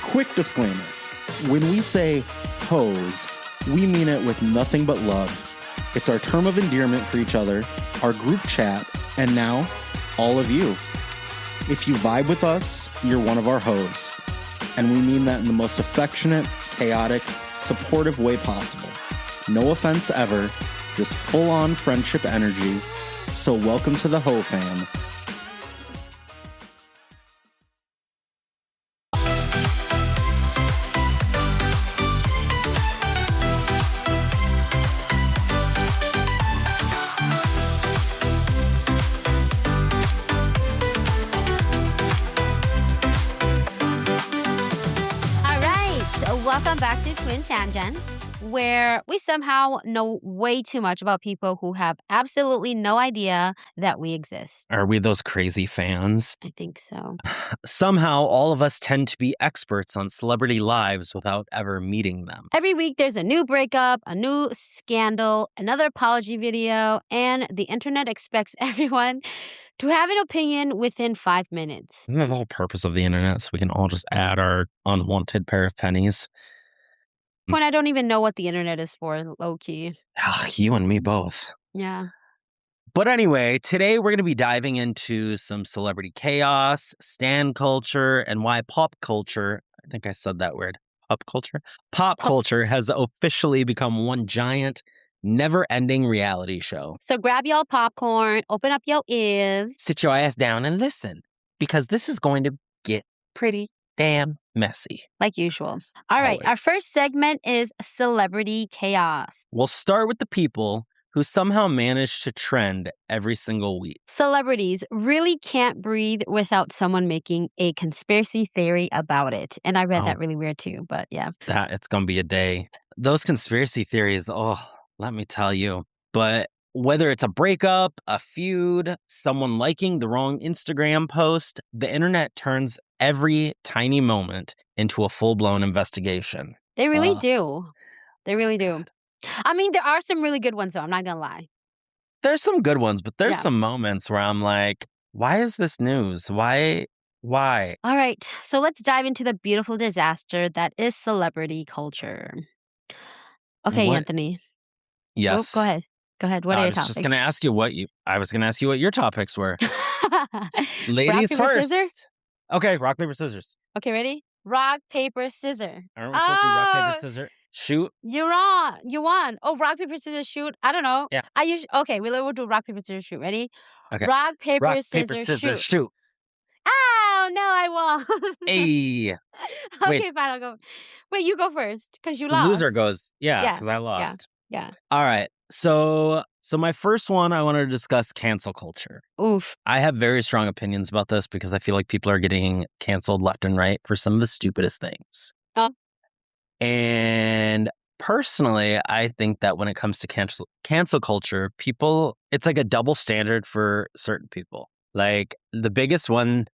Quick disclaimer. When we say hoes, we mean it with nothing but love. It's our term of endearment for each other, our group chat, and now, all of you. If you vibe with us, you're one of our hoes. And we mean that in the most affectionate, chaotic, supportive way possible. No offense ever, just full-on friendship energy. So welcome to the Ho Fam. Welcome back to Twin Tangent, where we somehow know way too much about people who have absolutely no idea that we exist. Are we those crazy fans? I think so. Somehow, all of us tend to be experts on celebrity lives without ever meeting them. Every week, there's a new breakup, a new scandal, another apology video, and the internet expects everyone to have an opinion within 5 minutes. Isn't that the whole purpose of the internet? So we can all just add our unwanted pair of pennies. Point, I don't even know what the internet is for, low-key. You and me both. Yeah. But anyway, today we're going to be diving into some celebrity chaos, stan culture, and why pop culture, I think I said that word, pop culture has officially become one giant, never-ending reality show. So grab y'all popcorn, open up your ears. Sit your ass down and listen, because this is going to get pretty damn messy. Like usual. All right, our first segment is celebrity chaos. We'll start with the people who somehow manage to trend every single week. Celebrities really can't breathe without someone making a conspiracy theory about it. And I read that really weird too, but yeah. It's going to be a day. Those conspiracy theories, let me tell you. But whether it's a breakup, a feud, someone liking the wrong Instagram post, the internet turns every tiny moment into a full-blown investigation. They really do. They really do. I mean, there are some really good ones, though. I'm not going to lie. There's some good ones, but there's some moments where I'm like, why is this news? Why? All right. So let's dive into the beautiful disaster that is celebrity culture. Okay, Anthony. Yes. Oh, go ahead. What are your topics? I was just going to ask you what your topics were. Ladies rock, paper, first. Scissors? Okay, rock, paper, scissors. Okay, ready? Rock, paper, scissors. Aren't we supposed to do rock, paper, scissors? Shoot. You're on. You won. Oh, rock, paper, scissors, shoot. I don't know. Yeah. Okay, we'll do rock, paper, scissors, shoot. Ready? Okay. Rock, paper, scissors, shoot. Oh, no, I won. Hey. Okay, fine, I'll go. Wait, you go first, because you lost. The loser goes. Yeah, because I lost. Yeah. All right. So my first one, I wanted to discuss cancel culture. Oof. I have very strong opinions about this because I feel like people are getting canceled left and right for some of the stupidest things. And personally, I think that when it comes to cancel culture, it's like a double standard for certain people. Like the biggest one,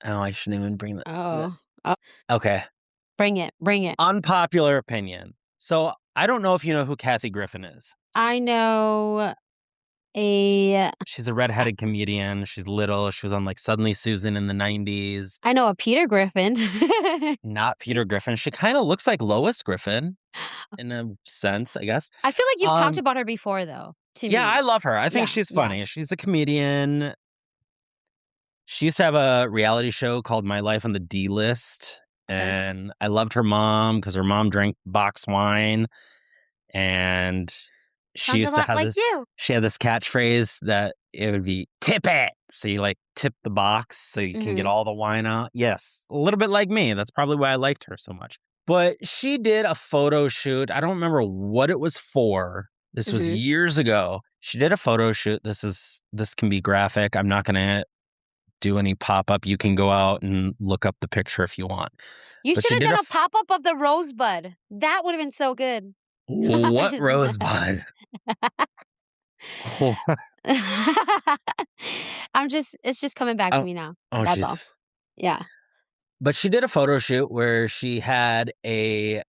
I shouldn't even bring that. Oh. Okay. Bring it. Unpopular opinion. So I don't know if you know who Kathy Griffin is. I know She's a redheaded comedian. She's little. She was on like Suddenly Susan in the 90s. I know a Peter Griffin. Not Peter Griffin. She kind of looks like Lois Griffin in a sense, I guess. I feel like you've talked about her before, though. Yeah, I love her. I think she's funny. Yeah. She's a comedian. She used to have a reality show called My Life on the D-List. And I loved her mom because her mom drank box wine. And she used to have she had this catchphrase that it would be tip it. So you like tip the box so you can get all the wine out. Yes, a little bit like me. That's probably why I liked her so much. But she did a photo shoot. I don't remember what it was for. This was years ago. She did a photo shoot. This can be graphic. I'm not going to do any pop-up. You can go out and look up the picture if you want. You should have done a pop-up of the rosebud. That would have been so good. What rosebud? It's just coming back to me now. That's Jesus. All. Yeah. But she did a photo shoot where she had it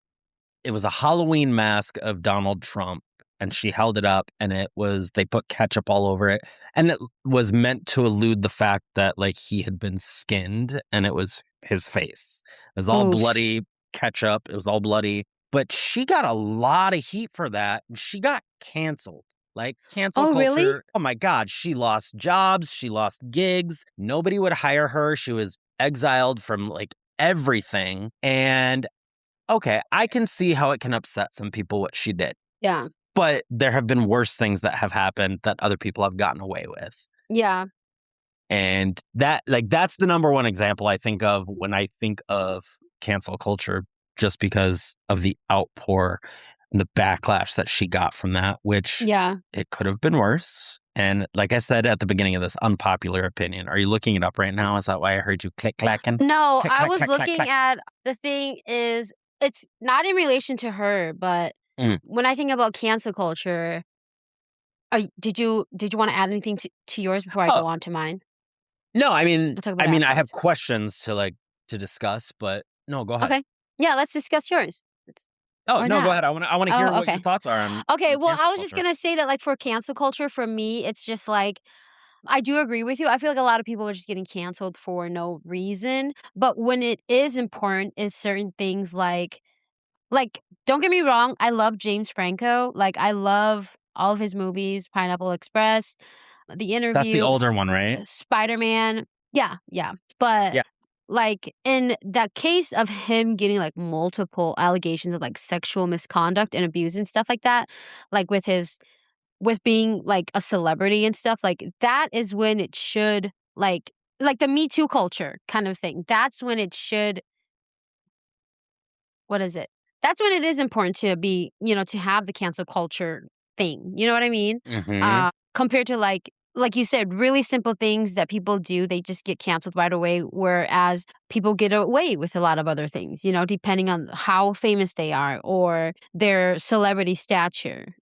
was a Halloween mask of Donald Trump. and she held it up, and they put ketchup all over it, and it was meant to allude the fact that like he had been skinned and it was his face. It was all bloody ketchup. It was all bloody. But she got a lot of heat for that. And she got canceled. Like cancel culture. Really? Oh my God. She lost jobs. She lost gigs. Nobody would hire her. She was exiled from like everything. And okay, I can see how it can upset some people what she did. Yeah. But there have been worse things that have happened that other people have gotten away with. Yeah. And that's the number one example I think of when I think of cancel culture, just because of the outpour and the backlash that she got from that, which it could have been worse. And like I said at the beginning of this, unpopular opinion. Are you looking it up right now? Is that why I heard you click-clacking? No, click, I clack, was clack, looking clack, at the thing is, it's not in relation to her, but when I think about cancel culture, did you want to add anything to yours before I go on to mine? No, I mean, We'll talk about I have questions to discuss, but no, go ahead. Okay. Yeah, let's discuss yours. Oh, no, go ahead. I want to hear what your thoughts are on Okay, well, cancel I was just culture. going to say that like for cancel culture, for me, it's just like, I do agree with you. I feel like a lot of people are just getting canceled for no reason. But when it is important is certain things like, don't get me wrong, I love James Franco. Like, I love all of his movies, Pineapple Express, The That's the Interview, older one, right? Spider-Man. Yeah, yeah. But Yeah. like in that case of him getting like multiple allegations of like sexual misconduct and abuse and stuff like that, like with being like a celebrity and stuff, like that is when it should like the Me Too culture kind of thing. That's when it should, what is it? That's when it is important to be, to have the cancel culture thing. You know what I mean? Compared to like you said, really simple things that people do, they just get canceled right away. Whereas people get away with a lot of other things, depending on how famous they are or their celebrity stature,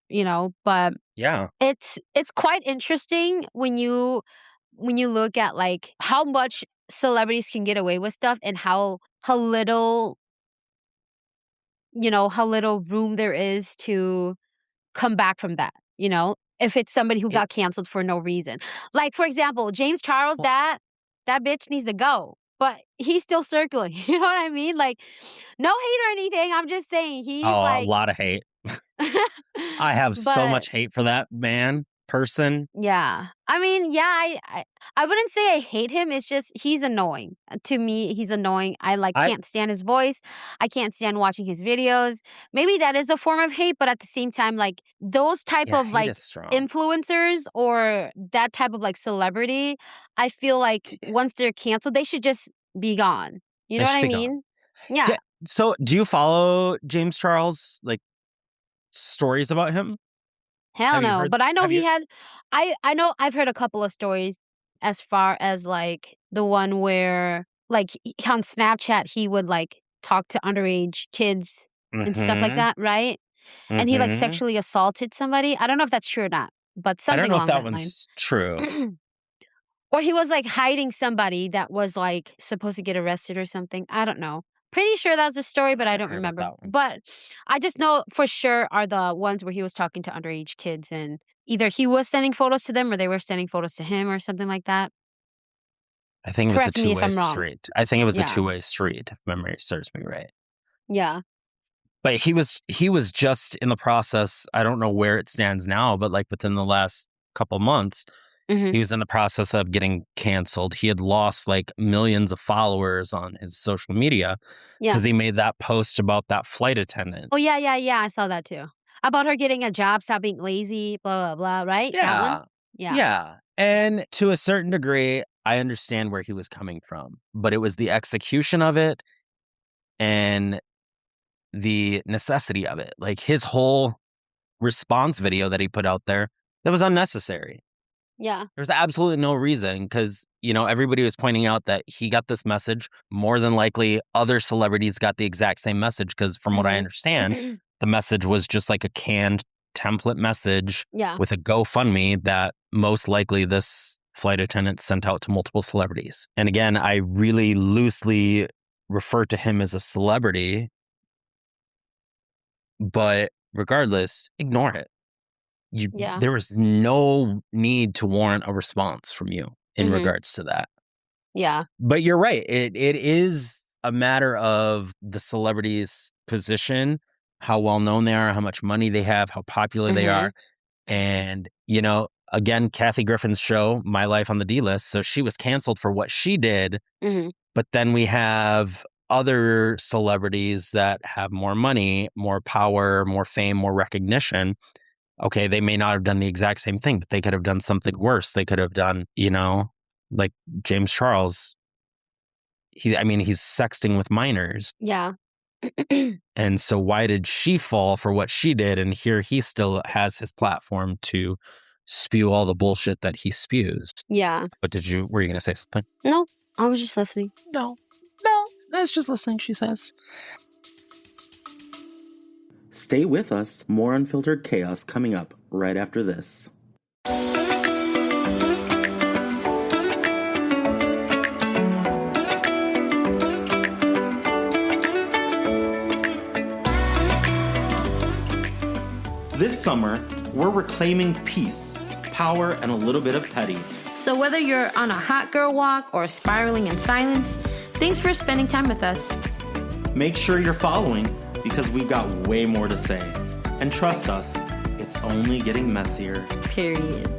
But yeah, it's quite interesting when you look at like how much celebrities can get away with stuff and how little how little room there is to come back from that, if it's somebody who got canceled for no reason. Like, for example, James Charles, that bitch needs to go, but he's still circling. You know what I mean? Like, no hate or anything. I'm just saying he's a like, lot of hate. I have so but much hate for that person. yeah. I mean, yeah, I wouldn't say I hate him. It's just he's annoying. To me, he's annoying. I can't stand his voice. I can't stand watching his videos. Maybe that is a form of hate, but at the same time, like those type of hate like is strong. influencers or that type of like celebrity, I feel like once they're canceled, they should just be gone. You know what I mean? Yeah. So, do you follow James Charles, like stories about him? Hell no, but I know he had I know I've heard a couple of stories as far as, like, the one where, like, on Snapchat, he would, like, talk to underage kids and stuff like that, right? And he, like, sexually assaulted somebody. I don't know if that's true or not, but I don't something know if along that that line. one's true. Or he was, like, hiding somebody that was, like, supposed to get arrested or something. I don't know. Pretty sure that's the story, but I don't heard about remember. that one. But I just know for sure are the ones where he was talking to underage kids and either he was sending photos to them or they were sending photos to him or something like that. I think it was Correct the me if two-way I'm wrong. street. I think it was the Yeah. two-way street, if memory serves me right. Yeah. But he was just in the process. I don't know where it stands now, but like within the last couple months, he was in the process of getting canceled. He had lost like millions of followers on his social media because he made that post about that flight attendant. Oh, yeah, yeah, yeah. I saw that too. About her getting a job, stop being lazy, blah, blah, blah, right? That one? Yeah. Yeah. And to a certain degree, I understand where he was coming from, but it was the execution of it and the necessity of it. Like his whole response video that he put out there, that was unnecessary. Yeah. There's absolutely no reason because, everybody was pointing out that he got this message. More than likely, other celebrities got the exact same message because from what I understand, the message was just like a canned template message with a GoFundMe that most likely this flight attendant sent out to multiple celebrities. And again, I really loosely refer to him as a celebrity, but regardless, ignore it. there was no need to warrant a response from you in regards to that. Yeah. But you're right. It is a matter of the celebrity's position, how well known they are, how much money they have, how popular they are. And, you know, again, Kathy Griffin's show, My Life on the D-List. So she was canceled for what she did. But then we have other celebrities that have more money, more power, more fame, more recognition. Okay, they may not have done the exact same thing, but they could have done something worse. They could have done, you know, like James Charles. He's sexting with minors. Yeah. And so why did she fall for what she did? And here he still has his platform to spew all the bullshit that he spews. Yeah. But were you going to say something? No, I was just listening. No, I was just listening, she says. Stay with us. More unfiltered chaos coming up right after this. This summer, we're reclaiming peace, power, and a little bit of petty. So whether you're on a hot girl walk or spiraling in silence, thanks for spending time with us. Make sure you're following, because we've got way more to say. And trust us, it's only getting messier. Period.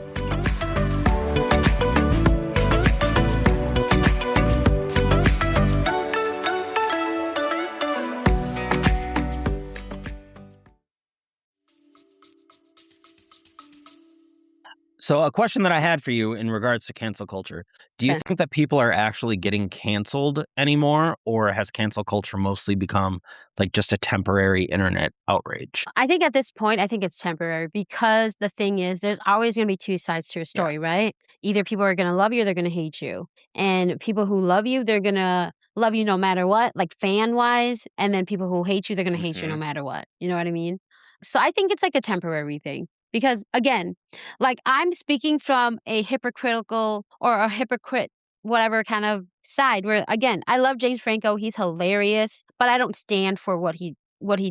So a question that I had for you in regards to cancel culture, do you think that people are actually getting canceled anymore, or has cancel culture mostly become like just a temporary internet outrage? I think at this point, I think it's temporary, because the thing is, there's always going to be two sides to a story, right? Either people are going to love you or they're going to hate you. And people who love you, they're going to love you no matter what, like fan-wise. And then people who hate you, they're going to hate you no matter what. You know what I mean? So I think it's like a temporary thing. Because again, like I'm speaking from a hypocritical or a hypocrite, whatever kind of side where, again, I love James Franco. He's hilarious, but I don't stand for what he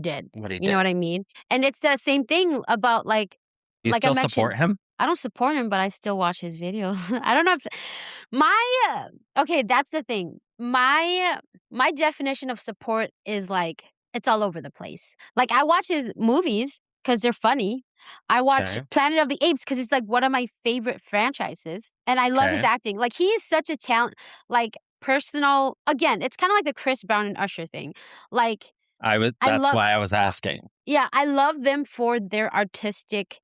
did. You know what I mean? And it's the same thing about like I mentioned, support him? I don't support him, but I still watch his videos. I don't know if okay, that's the thing. My definition of support is like it's all over the place. Like I watch his movies because they're funny. I watch Planet of the Apes because it's like one of my favorite franchises. And I love his acting. Like he is such a talent, like personal. Again, it's kind of like the Chris Brown and Usher thing. Like that's why I was asking. Yeah, I love them for their artistic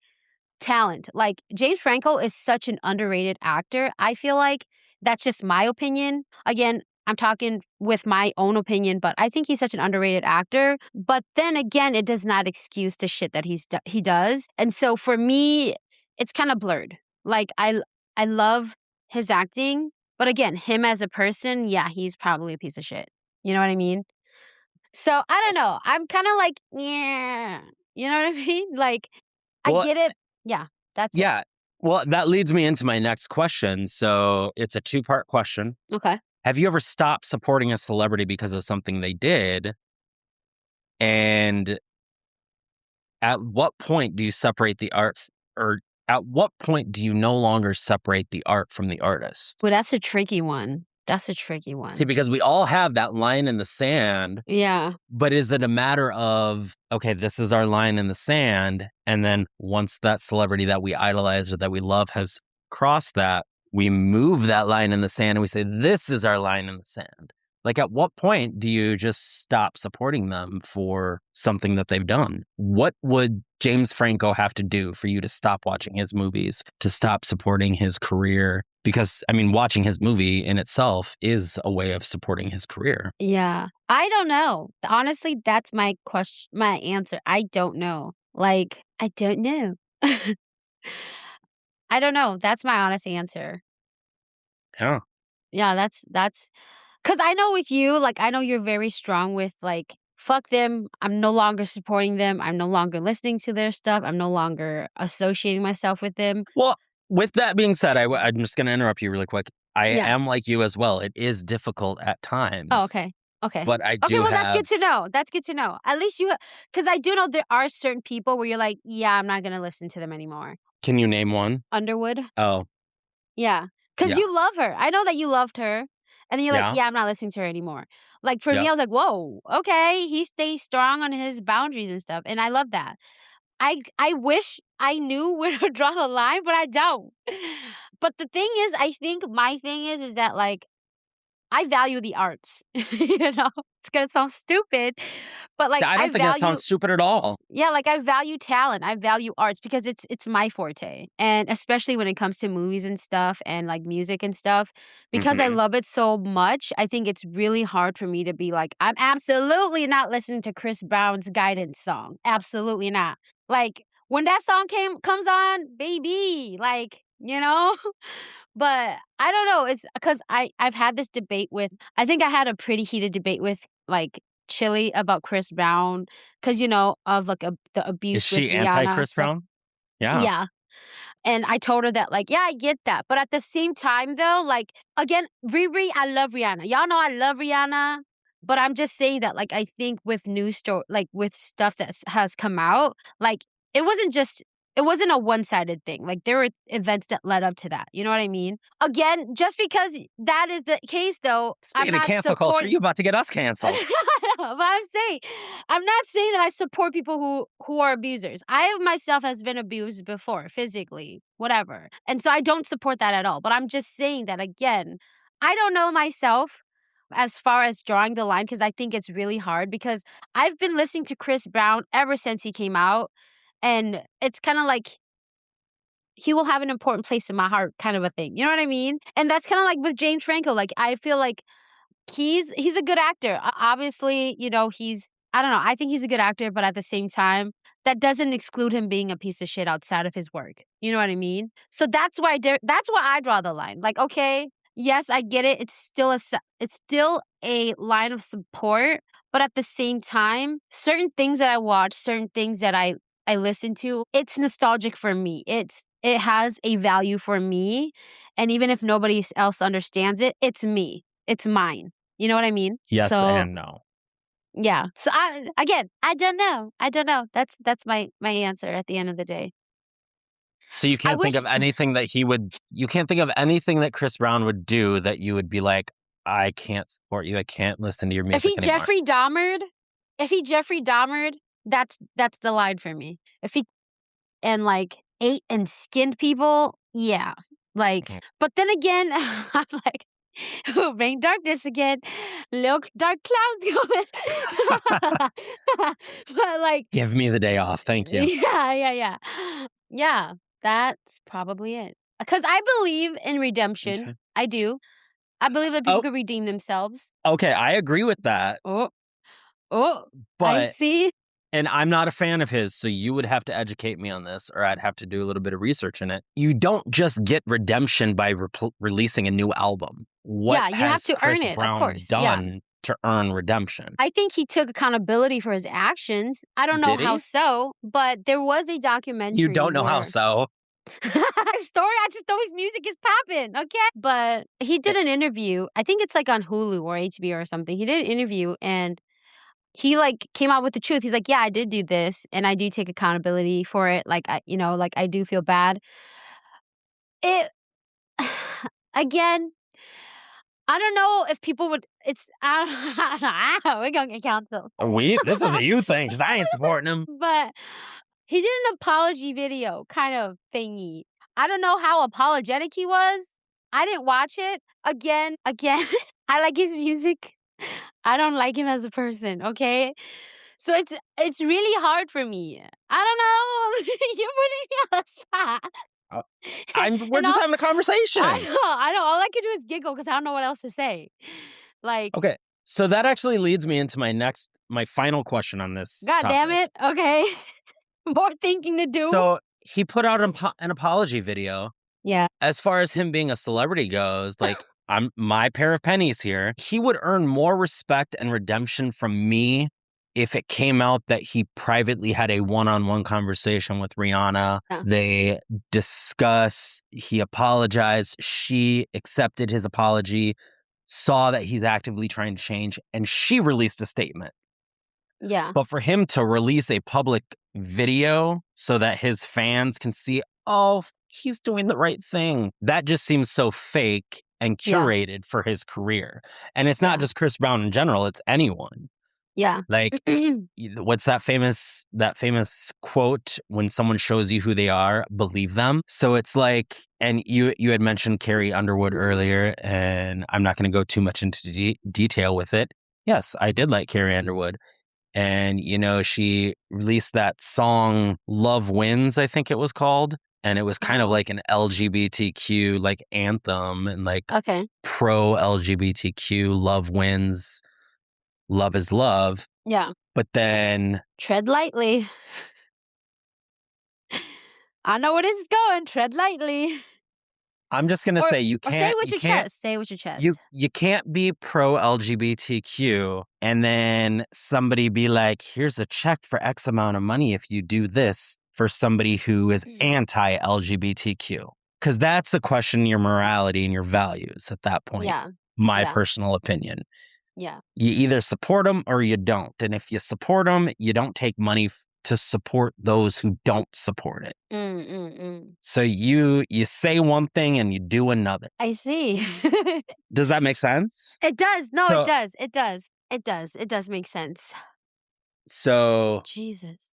talent. Like James Franco is such an underrated actor. I feel like that's just my opinion. Again, I'm talking with my own opinion, but I think he's such an underrated actor. But then again, it does not excuse the shit that he does. And so for me, it's kind of blurred. Like I love his acting, but again, him as a person, yeah, he's probably a piece of shit. You know what I mean? So I don't know. I'm kind of like, yeah, you know what I mean? Like, I get it. Yeah, that's it. Well, that leads me into my next question. So it's a two-part question. Okay. Have you ever stopped supporting a celebrity because of something they did? And at what point do you separate the art, or at what point do you no longer separate the art from the artist? Well, that's a tricky one. See, because we all have that line in the sand. Yeah. But is it a matter of, okay, this is our line in the sand, and then once that celebrity that we idolize or that we love has crossed that, we move that line in the sand and we say, this is our line in the sand. Like, at what point do you just stop supporting them for something that they've done? What would James Franco have to do for you to stop watching his movies, to stop supporting his career? Because, I mean, watching his movie in itself is a way of supporting his career. Yeah. I don't know. Honestly, that's my question, my answer. I don't know. Like, I don't know. I don't know. That's my honest answer. Yeah. Yeah, that's because I know with you, like, I know you're very strong with, like, fuck them. I'm no longer supporting them. I'm no longer listening to their stuff. I'm no longer associating myself with them. Well, with that being said, I'm just going to interrupt you really quick. I am like you as well. It is difficult at times. Oh, okay. Okay. But I do okay, well, have... that's good to know. That's good to know. At least you... Because I do know there are certain people where you're like, yeah, I'm not going to listen to them anymore. Can you name one? Underwood. Oh. Yeah. Because Yeah. you love her. I know that you loved her. And then you're like, Yeah. yeah, I'm not listening to her anymore. Like, for me, Yep. I was like, whoa, okay. He stays strong on his boundaries and stuff. And I love that. I wish I knew where to draw the line, but I don't. But the thing is, I think my thing is that, like, I value the arts. You know? It's gonna sound stupid, but, like, I I don't think that value... sounds stupid at all. Yeah, like, I value talent. I value arts because it's my forte, and especially when it comes to movies and stuff and, like, music and stuff. Because I Mhm. love it so much, I think it's really hard for me to be like, "I'm absolutely not listening to Chris Brown's Guidance song. Absolutely not." Like, when that song comes on, baby, like, you know? But I don't know, it's because I've had this debate with... I think I had a pretty heated debate with, like, Chili about Chris Brown because, you know, of, like, the Is abuse with she Rihanna. anti-Chris So, Brown? Yeah. yeah. And I told her that, like, yeah, I get that. But at the same time, though, like, again, Riri, I love Rihanna. Y'all know I love Rihanna. But I'm just saying that, like, I think with news story, like, with stuff that has come out, like, it wasn't just... It wasn't a one-sided thing. Like, there were events that led up to that. You know what I mean? Again, just because that is the case, though, I'm Speaking of not cancel culture, supporting... you about to get us canceled. But I'm not saying that I support people who are abusers. I myself has been abused before, physically, whatever. And so I don't support that at all. But I'm just saying that, again, I don't know myself as far as drawing the line because I think it's really hard because I've been listening to Chris Brown ever since he came out. And it's kind of like he will have an important place in my heart kind of a thing. You know what I mean? And that's kind of like with James Franco. Like, I feel like he's a good actor. Obviously, you know, I don't know. I think he's a good actor, but at the same time, that doesn't exclude him being a piece of shit outside of his work. You know what I mean? So that's why I draw the line. Like, okay, yes, I get it. It's still a line of support, but at the same time, certain things that I watch, certain things that I listen to, it's nostalgic for me. It has a value for me, and even if nobody else understands it, it's me. It's mine. You know what I mean? Yes So, and no. yeah. So I don't know. I don't know. That's my answer at the end of the day. So you can't think of anything that you can't think of anything that Chris Brown would do that you would be like, I can't support you. I can't listen to your music anymore. If he Jeffrey Dahmered, that's the line for me. If he and like ate and skinned people, yeah. Like, but then again, I'm like, rain darkness again, little dark clouds coming. But like, give me the day off, thank you. Yeah. That's probably it. Because I believe in redemption. Okay. I do. I believe that people can redeem themselves. Okay, I agree with that. Oh, but I see. And I'm not a fan of his, so you would have to educate me on this, or I'd have to do a little bit of research in it. You don't just get redemption by releasing a new album. What you have to Chris earn it, Brown of course. done to earn redemption? I think he took accountability for his actions. I don't know how so, but there was a documentary. You don't know how so? I just know his music is popping, okay? But he did an interview. I think it's like on Hulu or HBO or something. He did an interview and he like came out with the truth. He's like, yeah, I did do this and I do take accountability for it. Like, I do feel bad. Again, I don't know if people would, I don't know, we're going to get canceled. This is a you thing because I ain't supporting him. But he did an apology video kind of thingy. I don't know how apologetic he was. I didn't watch it. Again, I like his music. I don't like him as a person, okay? So it's really hard for me. I don't know. You're putting me on the spot. We're just having a conversation. I know. All I can do is giggle because I don't know what else to say. Like, okay, so that actually leads me into my final question on this. God damn it. Okay. More thinking to do. So he put out an apology video. Yeah. As far as him being a celebrity goes, like, I'm my pair of pennies here. He would earn more respect and redemption from me if it came out that he privately had a one-on-one conversation with Rihanna. Yeah. They discussed, he apologized, she accepted his apology. saw that he's actively trying to change, and she released a statement. Yeah. But for him to release a public video so that his fans can see, oh, he's doing the right thing, that just seems so fake and curated for his career. And it's not just Chris Brown in general, it's anyone. Yeah. Like, what's that famous quote? When someone shows you who they are, believe them. So it's like, and you had mentioned Carrie Underwood earlier, and I'm not going to go too much into detail with it. Yes, I did like Carrie Underwood. And, you know, she released that song, Love Wins, I think it was called. And it was kind of like an LGBTQ like anthem and like pro LGBTQ, love wins, love is love. Yeah. But then tread lightly. I know where this is going. Tread lightly. I'm just going to say you can't. Or say it with your chest. Say it with your chest. You can't be pro LGBTQ and then somebody be like, here's a check for X amount of money if you do this for somebody who is anti LGBTQ. Because that's a question of your morality and your values at that point. Yeah. My personal opinion. Yeah. You either support them or you don't. And if you support them, you don't take money to support those who don't support it. So you say one thing and you do another. I see. Does that make sense? It does. No, it does. It does. It does. It does make sense. So Jesus.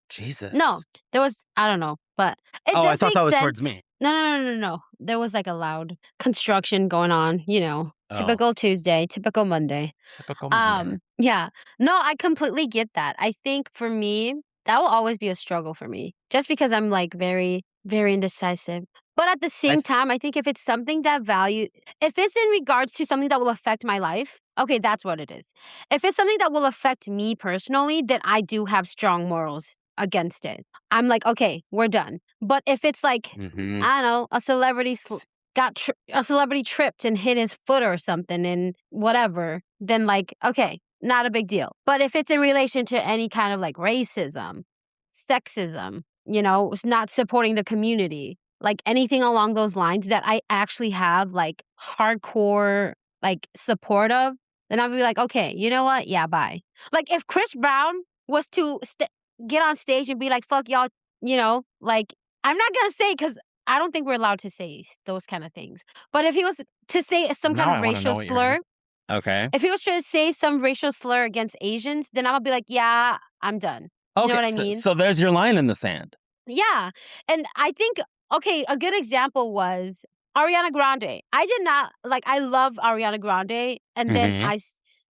Jesus. No, there was, I don't know, but it does I thought make that was sense. towards me. No. There was like a loud construction going on, you know. Typical Tuesday, typical Monday. Typical Monday. Yeah. No, I completely get that. I think for me, that will always be a struggle for me. Just because I'm like very, very indecisive. But at the same time, I think if it's something that if it's in regards to something that will affect my life, okay, that's what it is. If it's something that will affect me personally, then I do have strong morals against it. I'm like, okay, we're done. But if it's like, I don't know, a celebrity a celebrity tripped and hit his foot or something and whatever, then like, okay, not a big deal. But if it's in relation to any kind of like racism, sexism, you know, not supporting the community, like anything along those lines that I actually have like hardcore like support of, then I'll be like, okay, you know what? Yeah, bye. Like if Chris Brown was to get on stage and be like, fuck y'all, you know, like I'm not going to say because I don't think we're allowed to say those kind of things. But if he was to say some kind of racial slur, if he was to say some racial slur against Asians, then I'm going to be like, yeah, I'm done. You know what I mean? So there's your line in the sand. Yeah. And I think, okay, a good example was Ariana Grande. I love Ariana Grande. And then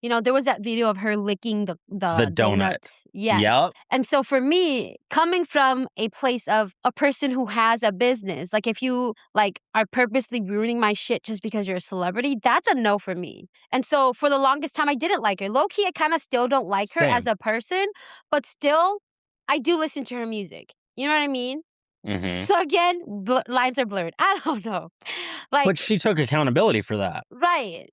you know, there was that video of her licking the donuts. Yes. Yep. And so for me, coming from a place of a person who has a business, like if you like are purposely ruining my shit just because you're a celebrity, that's a no for me. And so for the longest time, I didn't like her. Low key, I kind of still don't like her as a person, but still, I do listen to her music. You know what I mean? So again, lines are blurred. I don't know. Like, but she took accountability for that. Right.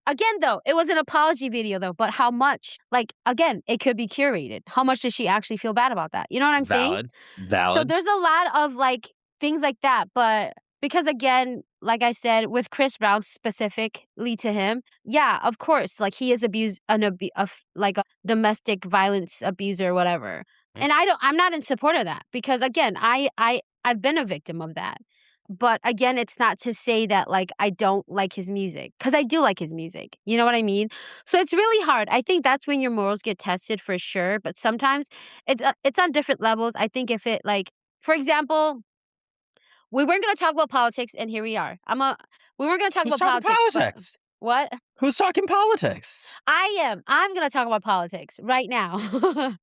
Again, though, it was an apology video, though. But how much? Like, again, it could be curated. How much does she actually feel bad about that? You know what I'm saying? Valid. So there's a lot of, like, things like that. But because, again, like I said, with Chris Brown specifically to him, yeah, of course. Like, he is like a domestic violence abuser or whatever. And I'm not in support of that. Because, again, I've been a victim of that. But again, it's not to say that like I don't like his music, because I do like his music. You know what I mean? So it's really hard. I think that's when your morals get tested for sure. But sometimes it's on different levels. I think if it like, for example, we weren't going to talk about politics, and here we are. We weren't going to talk about politics. What? Who's talking politics? I am. I'm going to talk about politics right now.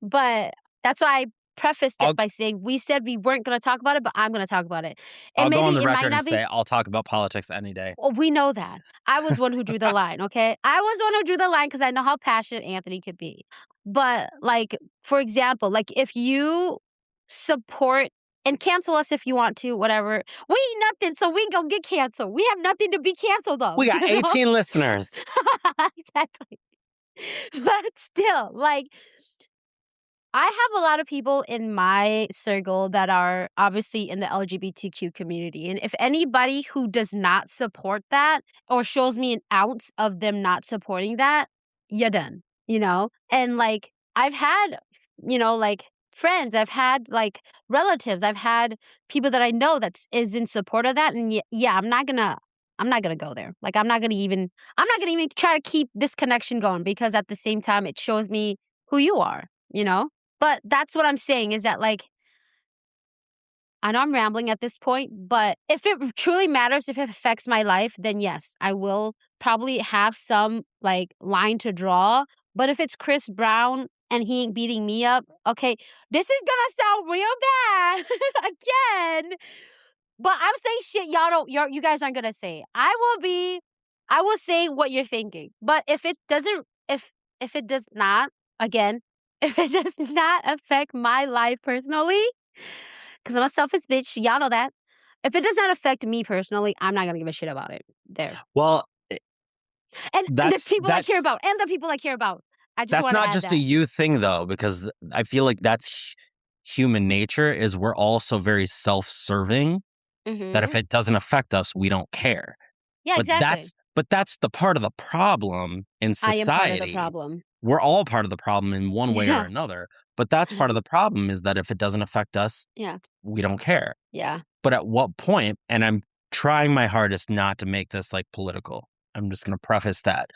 But that's why I prefaced it by saying we said we weren't going to talk about it, but I'm going to talk about it. And I'll maybe go on the it record might not and say I'll talk about politics any day. Well, we know that. I was one who drew the line, okay? I was one who drew the line because I know how passionate Anthony could be. But, like, for example, like, if you support and cancel us if you want to, whatever. We ain't nothing, so we go get canceled. We have nothing to be canceled of. We got 18 listeners. Exactly. But still, like, I have a lot of people in my circle that are obviously in the LGBTQ community. And if anybody who does not support that or shows me an ounce of them not supporting that, you're done, you know? And like, I've had, you know, like friends, I've had like relatives, I've had people that I know that is in support of that. And yeah, I'm not gonna go there. Like, I'm not gonna even try to keep this connection going, because at the same time, it shows me who you are, you know? But that's what I'm saying, is that, like, I know I'm rambling at this point, but if it truly matters, if it affects my life, then yes, I will probably have some, like, line to draw. But if it's Chris Brown and he ain't beating me up, okay, this is gonna sound real bad again. But I'm saying shit you guys aren't gonna say. I will say what you're thinking. But if it doesn't, if it does not, again, if it does not affect my life personally, because I'm a selfish bitch, y'all know that. If it does not affect me personally, I'm not gonna give a shit about it. There. Well, and the people I care about, and the people I care about. I just want to add that. That's not just a you thing, though, because I feel like that's human nature. Is we're all so very self-serving that if it doesn't affect us, we don't care. Yeah, exactly. But that's the part of the problem in society. I am part of the problem. We're all part of the problem in one way or another. But that's part of the problem, is that if it doesn't affect us, we don't care. Yeah. But at what point, and I'm trying my hardest not to make this like political. I'm just going to preface that.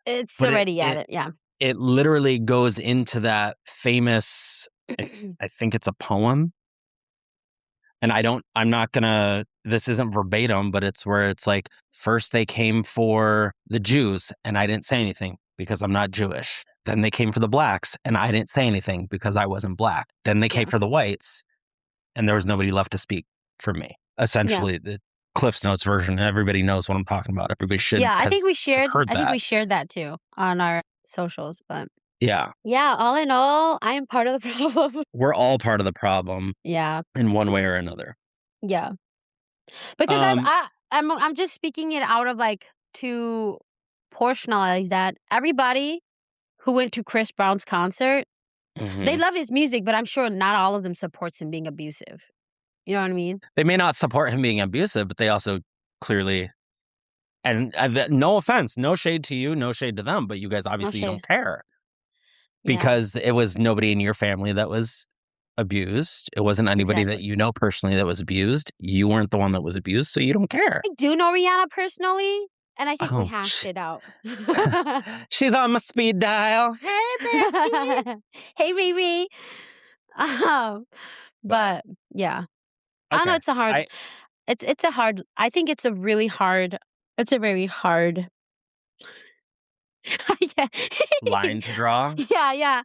It's already at it, yeah. It literally goes into that famous, I think it's a poem. And I'm not gonna, this isn't verbatim, but it's where it's like, first they came for the Jews and I didn't say anything because I'm not Jewish. Then they came for the blacks and I didn't say anything because I wasn't black. Then they came for the whites and there was nobody left to speak for me. Essentially, the Cliff's Notes version. Everybody knows what I'm talking about. Everybody should. Yeah, I think we shared that too on our socials, but yeah, all in all, I am part of the problem. We're all part of the problem. Yeah. In one way or another. Yeah. Because I'm just speaking it out of like to portionalize that everybody who went to Chris Brown's concert, they love his music, but I'm sure not all of them supports him being abusive. You know what I mean? They may not support him being abusive, but they also clearly, and no offense, no shade to you, no shade to them, but you guys obviously don't care. Because it was nobody in your family that was abused. It wasn't anybody that you know personally that was abused. You weren't the one that was abused, so you don't care. I do know Rihanna personally, and I think we hashed it out. She's on my speed dial. Hey, bestie. Hey, Riri. But yeah. I don't know, it's a hard, it's a hard, I think it's a very hard line to draw. Yeah.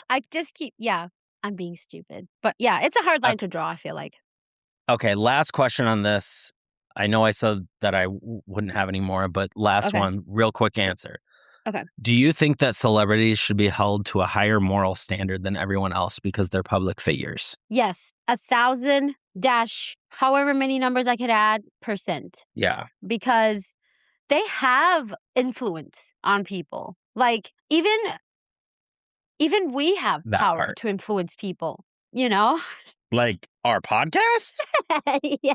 I just keep, I'm being stupid. But yeah, it's a hard line to draw, I feel like. Okay, last question on this. I know I said that I wouldn't have any more, but last one, real quick answer. Okay. Do you think that celebrities should be held to a higher moral standard than everyone else because they're public figures? Yes. 1,000 dash however many numbers I could add %. Yeah. Because they have influence on people. Like, even we have power to influence people, you know? Like our podcast? Yeah.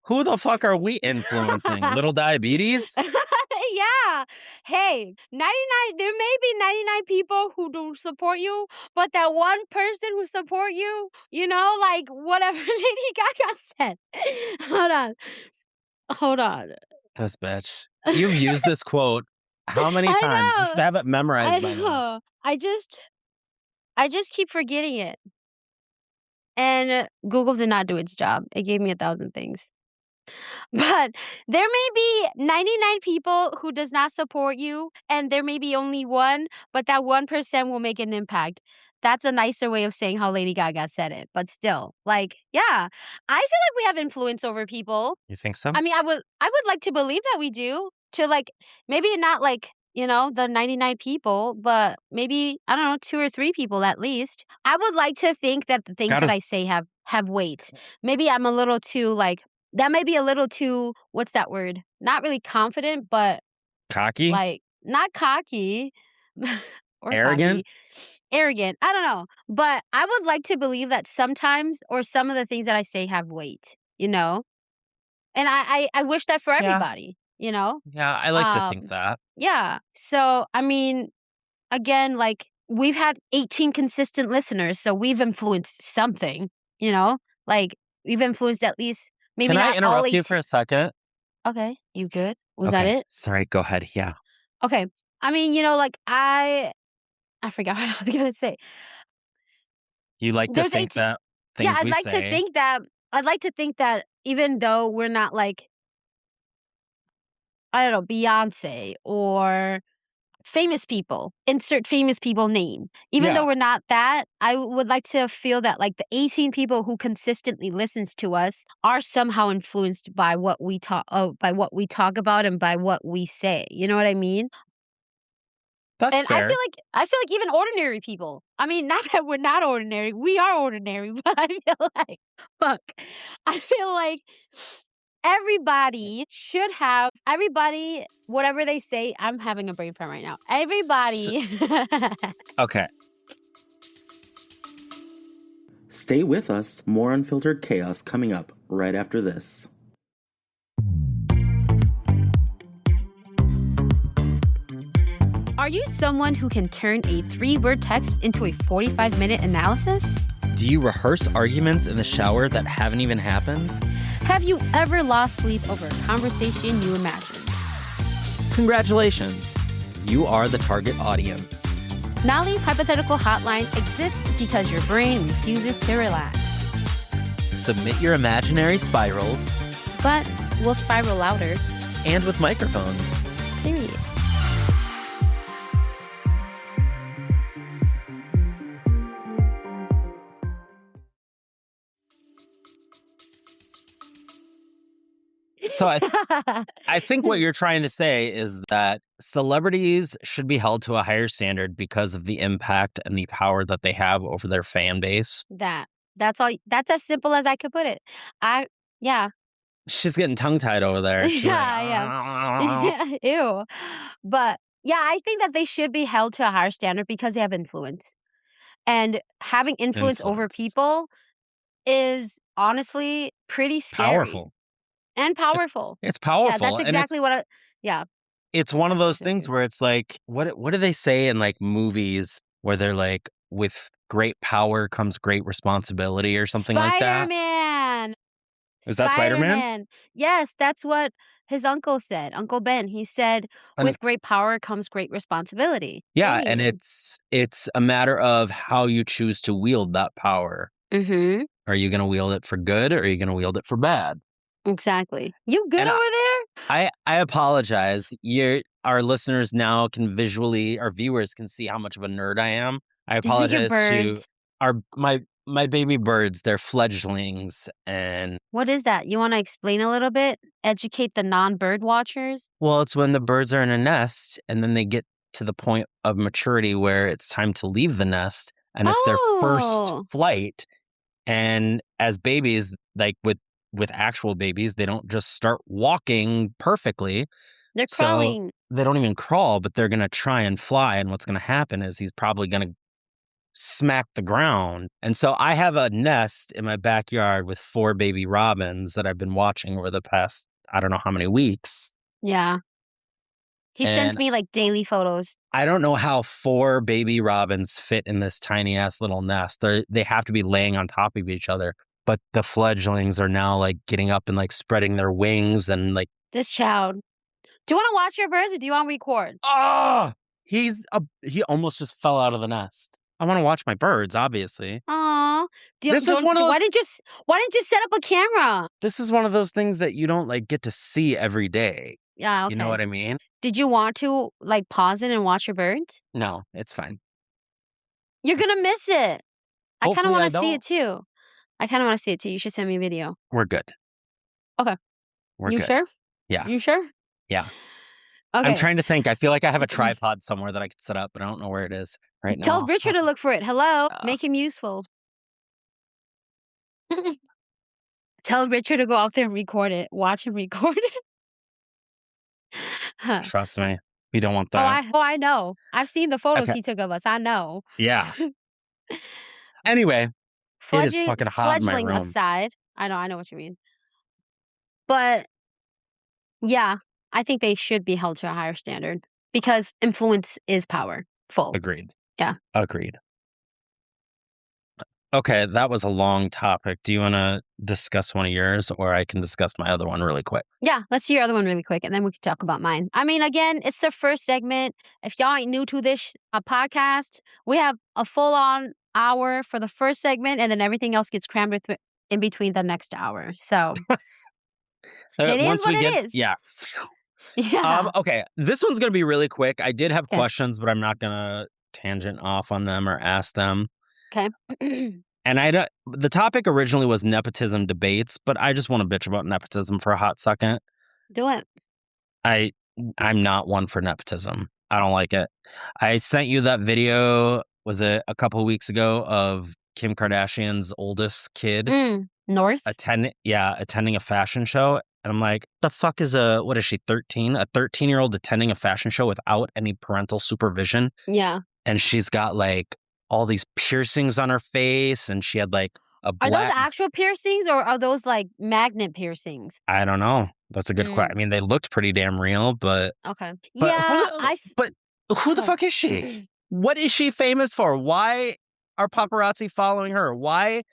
Who the fuck are we influencing? Little diabetes? Yeah. Hey, 99, there may be 99 people who don't support you, but that one person who support you, you know, like whatever Lady Gaga said. Hold on. This bitch. You've used this quote how many times? You should have it memorized by now. I just keep forgetting it. And Google did not do its job. It gave me 1,000 things. But there may be 99 people who does not support you, and there may be only one, but that 1% will make an impact. That's a nicer way of saying how Lady Gaga said it. But still, like, yeah, I feel like we have influence over people. You think so? I mean, I would like to believe that we do. To like, maybe not like, you know, the 99 people, but maybe, I don't know, 2 or 3 people at least. I would like to think that the things that I say have weight. Maybe I'm a little too like, that might be a little too, what's that word? Not really confident, but cocky? Like, not cocky. Or arrogant? cocky. arrogant. I don't know. But I would like to believe that sometimes or some of the things that I say have weight, you know? And I wish that for everybody, you know? Yeah, I like to think that. Yeah. So, I mean, again, like, we've had 18 consistent listeners, so we've influenced something, you know? Like, we've influenced at least maybe Can I not all interrupt 18. you for a second? Okay, you good? Was that it? Sorry, go ahead. Yeah. Okay. I mean, you know, like, I forgot what I was gonna say. You like to There's think 18. that Yeah, things I'd we like to say. think that even though we're not like, I don't know, Beyonce or famous people, insert famous people name. Even though we're not that, I would like to feel that like the 18 people who consistently listens to us are somehow influenced by what we talk about and by what we say. You know what I mean? That's And fair. I feel like even ordinary people. I mean, not that we're not ordinary. We are ordinary, but I feel like I feel like everybody whatever they say. I'm having a brain fart right now. Everybody. Okay. Stay with us. More unfiltered chaos coming up right after this. Are you someone who can turn a 3-word text into a 45-minute analysis? Do you rehearse arguments in the shower that haven't even happened? Have you ever lost sleep over a conversation you imagined? Congratulations. You are the target audience. Nalee's hypothetical hotline exists because your brain refuses to relax. Submit your imaginary spirals. But we'll spiral louder. And with microphones. Period. So I think what you're trying to say is that celebrities should be held to a higher standard because of the impact and the power that they have over their fan base. That's all. That's as simple as I could put it. Yeah. She's getting tongue-tied over there. She's yeah. Ew. But yeah, I think that they should be held to a higher standard because they have influence. And having influence over people is honestly pretty scary. Powerful. And powerful. It's powerful. Yeah, that's exactly It's one of those things where it's like, what do they say in like movies where they're like, with great power comes great responsibility or something like that? Spider-Man. Is that Spider-Man? Yes, that's what his uncle said. Uncle Ben, he said, with great power comes great responsibility. Yeah, and it's a matter of how you choose to wield that power. Mm-hmm. Are you going to wield it for good or are you going to wield it for bad? Exactly. You good over there? I apologize. Our listeners now can our viewers can see how much of a nerd I am. I apologize to my baby birds. They're fledglings. And what is that? You want to explain a little bit? Educate the non-bird watchers? Well, it's when the birds are in a nest and then they get to the point of maturity where it's time to leave the nest and it's their first flight. And as babies, like with actual babies, they don't just start walking perfectly. They're crawling. They don't even crawl, but they're going to try and fly. And what's going to happen is he's probably going to smack the ground. And so I have a nest in my backyard with 4 baby robins that I've been watching over the past, I don't know how many weeks. Yeah. He sends me like daily photos. I don't know how 4 baby robins fit in this tiny ass little nest. They have to be laying on top of each other. But the fledglings are now like getting up and like spreading their wings and like. This child. Do you want to watch your birds or do you want to record? He almost just fell out of the nest. I want to watch my birds, obviously. Aw. Why didn't you set up a camera? This is one of those things that you don't like get to see every day. Yeah, okay. You know what I mean? Did you want to like pause it and watch your birds? No, it's fine. You're going to miss it. I kind of want to see it too. You should send me a video. We're good. Okay. We're good. You sure? Yeah. You sure? Yeah. Okay. I'm trying to think. I feel like I have a tripod somewhere that I could set up, but I don't know where it is right now. Tell Richard to look for it. Hello. Make him useful. Tell Richard to go out there and record it. Watch him record it. Trust me. We don't want that. I know. I've seen the photos he took of us. I know. Yeah. Anyway, it is fucking hot in my fledgling room. aside, I know what you mean. But yeah, I think they should be held to a higher standard because influence is power. Agreed. Yeah. Agreed. Okay, that was a long topic. Do you want to discuss one of yours, or I can discuss my other one really quick? Yeah, let's do your other one really quick, and then we can talk about mine. I mean, again, it's the first segment. If y'all ain't new to this podcast, we have a full-on hour for the first segment, and then everything else gets crammed in between the next hour. So it is what it is. Yeah. Yeah. Okay, this one's going to be really quick. I did have questions, but I'm not going to tangent off on them or ask them. Okay. And the topic originally was nepotism debates, but I just want to bitch about nepotism for a hot second. Do it. I'm not one for nepotism. I don't like it. I sent you that video, was it a couple of weeks ago, of Kim Kardashian's oldest kid North attending a fashion show. And I'm like, the fuck is what is she, 13? A 13-year-old attending a fashion show without any parental supervision. Yeah. And she's got like all these piercings on her face, and she had like a black... Are those actual piercings or are those like magnet piercings? I don't know. That's a good question. I mean, they looked pretty damn real, but... Okay. But yeah, but who the fuck is she? What is she famous for? Why are paparazzi following her? Why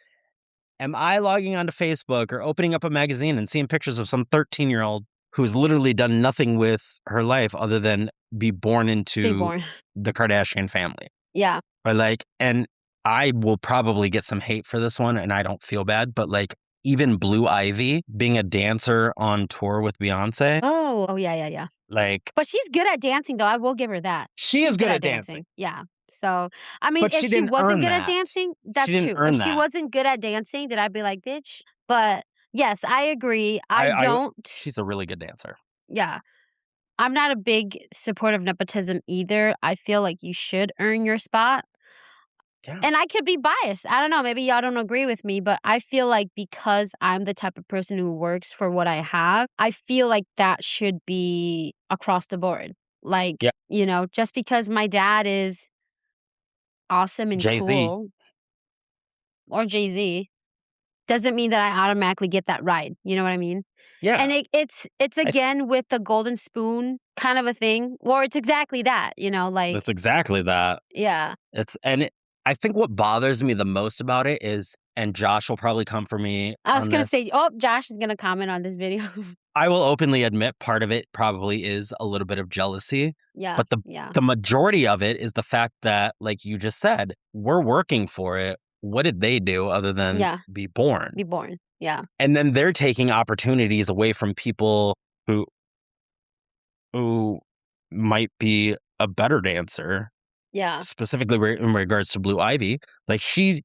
am I logging onto Facebook or opening up a magazine and seeing pictures of some 13-year-old who's literally done nothing with her life other than be born into the Kardashian family? Yeah. Or like, and I will probably get some hate for this one, and I don't feel bad, but like even Blue Ivy being a dancer on tour with Beyonce. Oh, yeah. Like, but she's good at dancing, though. I will give her that. She's is good at dancing. Yeah. So, I mean, but if she wasn't good at dancing, that's true. If she wasn't good at dancing, then I'd be like, bitch. But yes, I agree. She's a really good dancer. Yeah. I'm not a big supporter of nepotism either. I feel like you should earn your spot. Yeah. And I could be biased. I don't know. Maybe y'all don't agree with me, but I feel like because I'm the type of person who works for what I have, I feel like that should be across the board. Like, you know, just because my dad is awesome and Jay-Z. cool, or Jay-Z, doesn't mean that I automatically get that ride. You know what I mean? Yeah. And it's again with the golden spoon kind of a thing, or it's exactly that, you know, like. It's exactly that. Yeah. I think what bothers me the most about it is, and Josh will probably come for me. I was going to say, Josh is going to comment on this video. I will openly admit part of it probably is a little bit of jealousy. Yeah. But the majority of it is the fact that, like you just said, we're working for it. What did they do other than be born? Be born. Yeah. And then they're taking opportunities away from people who might be a better dancer. Yeah. Specifically in regards to Blue Ivy. Like she's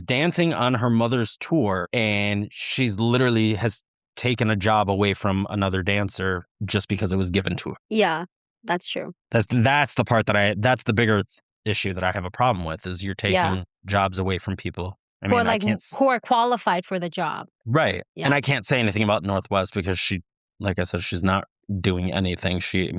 dancing on her mother's tour, and she's literally has taken a job away from another dancer just because it was given to her. Yeah, that's true. That's the part that's the bigger issue that I have a problem with, is you're taking jobs away from people. I mean, who are qualified for the job. Right. Yeah. And I can't say anything about Northwest because she, like I said, she's not doing anything. She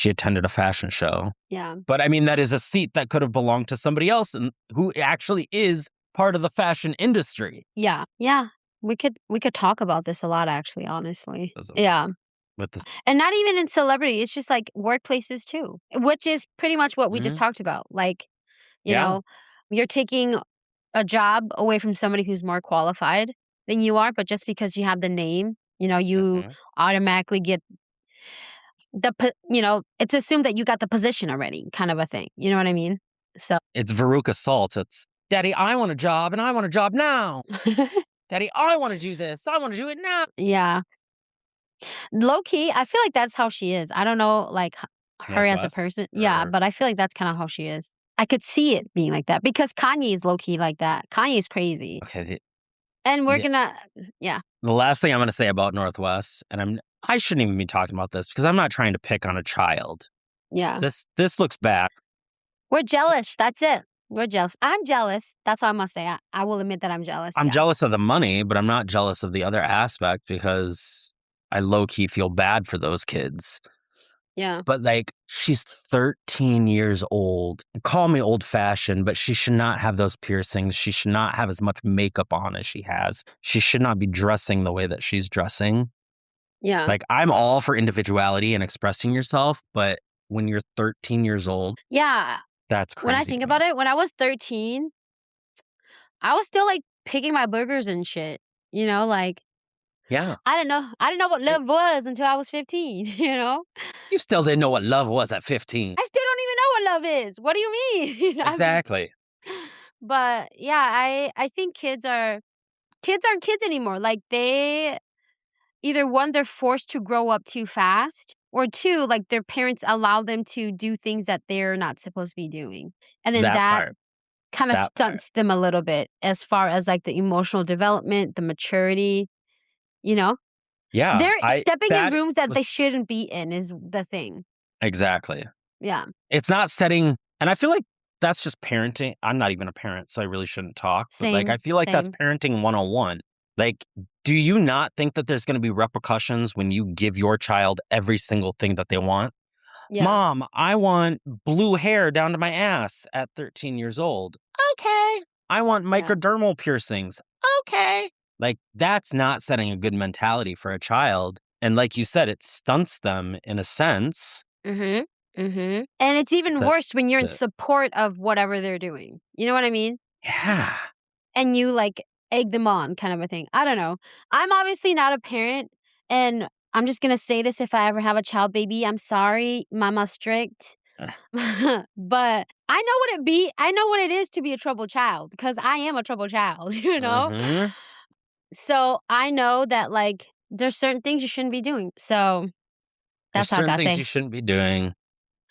attended a fashion show. Yeah. But I mean, that is a seat that could have belonged to somebody else and who actually is part of the fashion industry. Yeah. Yeah. We could talk about this a lot, actually, honestly. Yeah. And not even in celebrity, it's just like workplaces too, which is pretty much what we just talked about. Like, you know, you're taking a job away from somebody who's more qualified than you are, but just because you have the name, you know, you automatically get it's assumed that you got the position already, kind of a thing. You know what I mean? So it's Veruca Salt. It's, Daddy, I want a job and I want a job now. Daddy, I want to do this. I want to do it now. Yeah. Low key, I feel like that's how she is. I don't know, like her as a person. Yeah, but I feel like that's kind of how she is. I could see it being like that because Kanye is low key like that. Kanye is crazy. Okay. And we're gonna, The last thing I'm going to say about Northwest, and I shouldn't even be talking about this because I'm not trying to pick on a child. Yeah. This looks bad. We're jealous. That's it. We're jealous. I'm jealous. That's all I must say. I will admit that I'm jealous. I'm jealous of the money, but I'm not jealous of the other aspect because I low-key feel bad for those kids. Yeah. But like, she's 13 years old. Call me old fashioned, but she should not have those piercings. She should not have as much makeup on as she has. She should not be dressing the way that she's dressing. Yeah. Like, I'm all for individuality and expressing yourself, but when you're 13 years old, yeah, that's crazy. When I think about it, when I was 13, I was still like picking my burgers and shit. You know, like, yeah, I didn't know what love was until I was 15. You know, you still didn't know what love was at 15. I still don't even know what love is. What do you mean? Exactly. But yeah, I think kids aren't kids anymore. Like, they either one, they're forced to grow up too fast, or two, like, their parents allow them to do things that they're not supposed to be doing, and then that kind of stunts them a little bit as far as like the emotional development, the maturity. You know, Yeah, they're stepping in rooms that they shouldn't be in is the thing. Exactly. Yeah. It's not setting, and I feel like that's just parenting. I'm not even a parent, so I really shouldn't talk. But like, I feel like that's parenting 101. Like, do you not think that there's going to be repercussions when you give your child every single thing that they want? Yeah. Mom, I want blue hair down to my ass at 13 years old. Okay. I want microdermal piercings. Okay. Like, that's not setting a good mentality for a child. And like you said, it stunts them in a sense. Mm-hmm. Mm-hmm. And it's even worse when you're in support of whatever they're doing. You know what I mean? Yeah. And you like egg them on, kind of a thing. I don't know. I'm obviously not a parent, and I'm just gonna say this: if I ever have a child baby, I'm sorry, mama's strict. But I know what it is to be a troubled child, because I am a troubled child, you know? Mm-hmm. So I know that, like, there's certain things you shouldn't be doing. So that's all I gotta say. Certain things you shouldn't be doing.